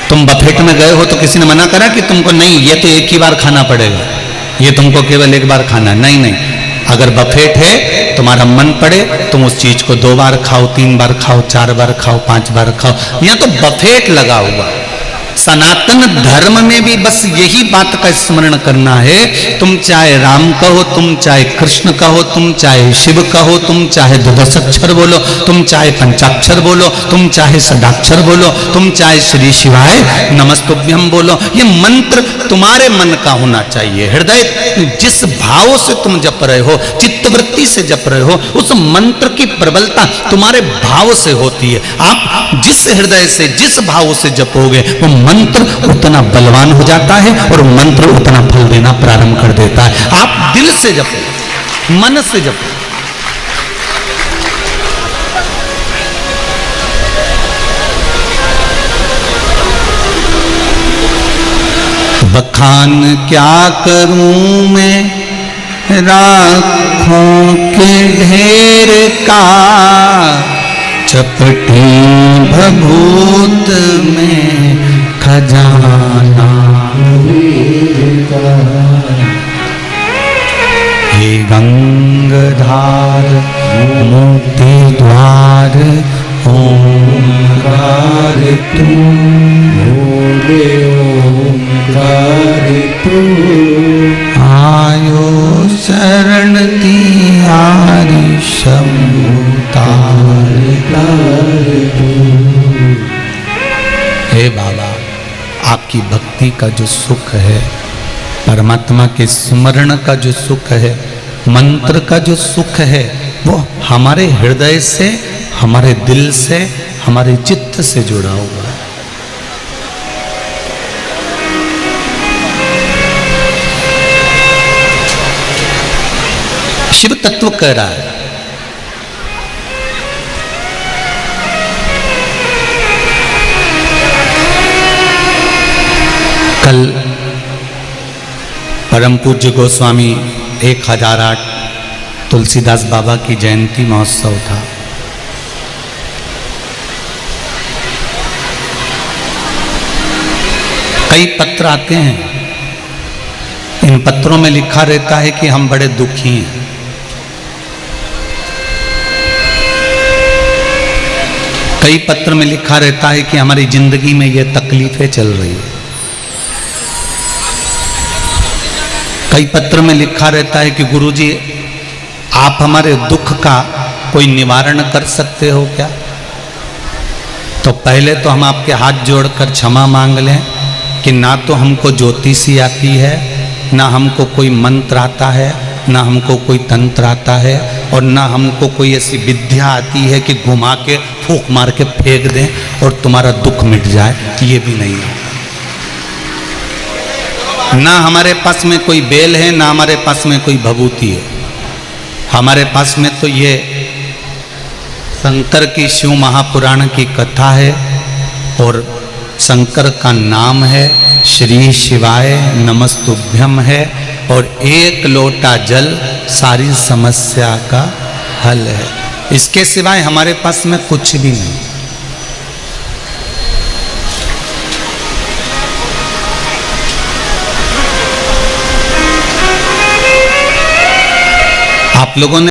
तुम बफेट में गए हो तो किसी ने मना करा कि तुमको नहीं ये तो एक ही बार खाना पड़ेगा, ये तुमको केवल एक बार खाना? नहीं नहीं, अगर बफेट है तुम्हारा मन पड़े तुम उस चीज को 2 बार खाओ, 3 बार खाओ, 4 बार खाओ, 5 बार खाओ। यहाँ तो बफेट लगा हुआ, सनातन धर्म में भी बस यही बात का स्मरण करना है। तुम चाहे राम कहो, तुम चाहे कृष्ण कहो, तुम चाहे शिव कहो, तुम चाहे द्वादशाक्षर बोलो, तुम चाहे पंचाक्षर बोलो, तुम चाहे षडाक्षर बोलो, तुम चाहे श्री शिवाय नमस्तुभ्यम बोलो, ये मंत्र तुम्हारे मन का होना चाहिए। हृदय जिस भाव से तुम जप रहे हो, चित्तवृत्ति से जप रहे हो, उस मंत्र की प्रबलता तुम्हारे भाव से होती है। आप जिस हृदय से, जिस भाव से जपोगे, वो मंत्र उतना बलवान हो जाता है और मंत्र उतना फल देना प्रारंभ कर देता है। आप दिल से जपो, मन से जपो। बखान क्या करूं मैं राखों के ढेर का, चपटी भभूत में खजाना हे गंगाधार मोती द्वार ओंकार तू, बोले ओंकार तू, आयो शरण तिहारी शंभुतार। हे बाबा, आपकी भक्ति का जो सुख है, परमात्मा के स्मरण का जो सुख है, मंत्र का जो सुख है, वो हमारे हृदय से, हमारे दिल से, हमारे चित्त से जुड़ा हुआ है। शिव तत्व कह रहा है, कल परम पूज्य गोस्वामी 1008 तुलसीदास बाबा की जयंती महोत्सव था। कई पत्र आते हैं, इन पत्रों में लिखा रहता है कि हम बड़े दुखी हैं। कई पत्र में लिखा रहता है कि हमारी जिंदगी में ये तकलीफें चल रही है। कई पत्र में लिखा रहता है कि गुरुजी आप हमारे दुख का कोई निवारण कर सकते हो क्या? तो पहले तो हम आपके हाथ जोड़कर क्षमा मांग लें कि ना तो हमको ज्योतिषी आती है, ना हमको कोई मंत्र आता है, ना हमको कोई तंत्र आता है, और ना हमको कोई ऐसी विद्या आती है कि घुमा के फूंक मार के फेंक दें और तुम्हारा दुख मिट जाए। ये भी नहीं है। ना हमारे पास में कोई बेल है, ना हमारे पास में कोई भभूति है। हमारे पास में तो ये शंकर की शिव महापुराण की कथा है और शंकर का नाम है, श्री शिवाय नमस्तुभ्यम है, और एक लोटा जल सारी समस्या का हल है। इसके सिवाय हमारे पास में कुछ भी नहीं। आप लोगों ने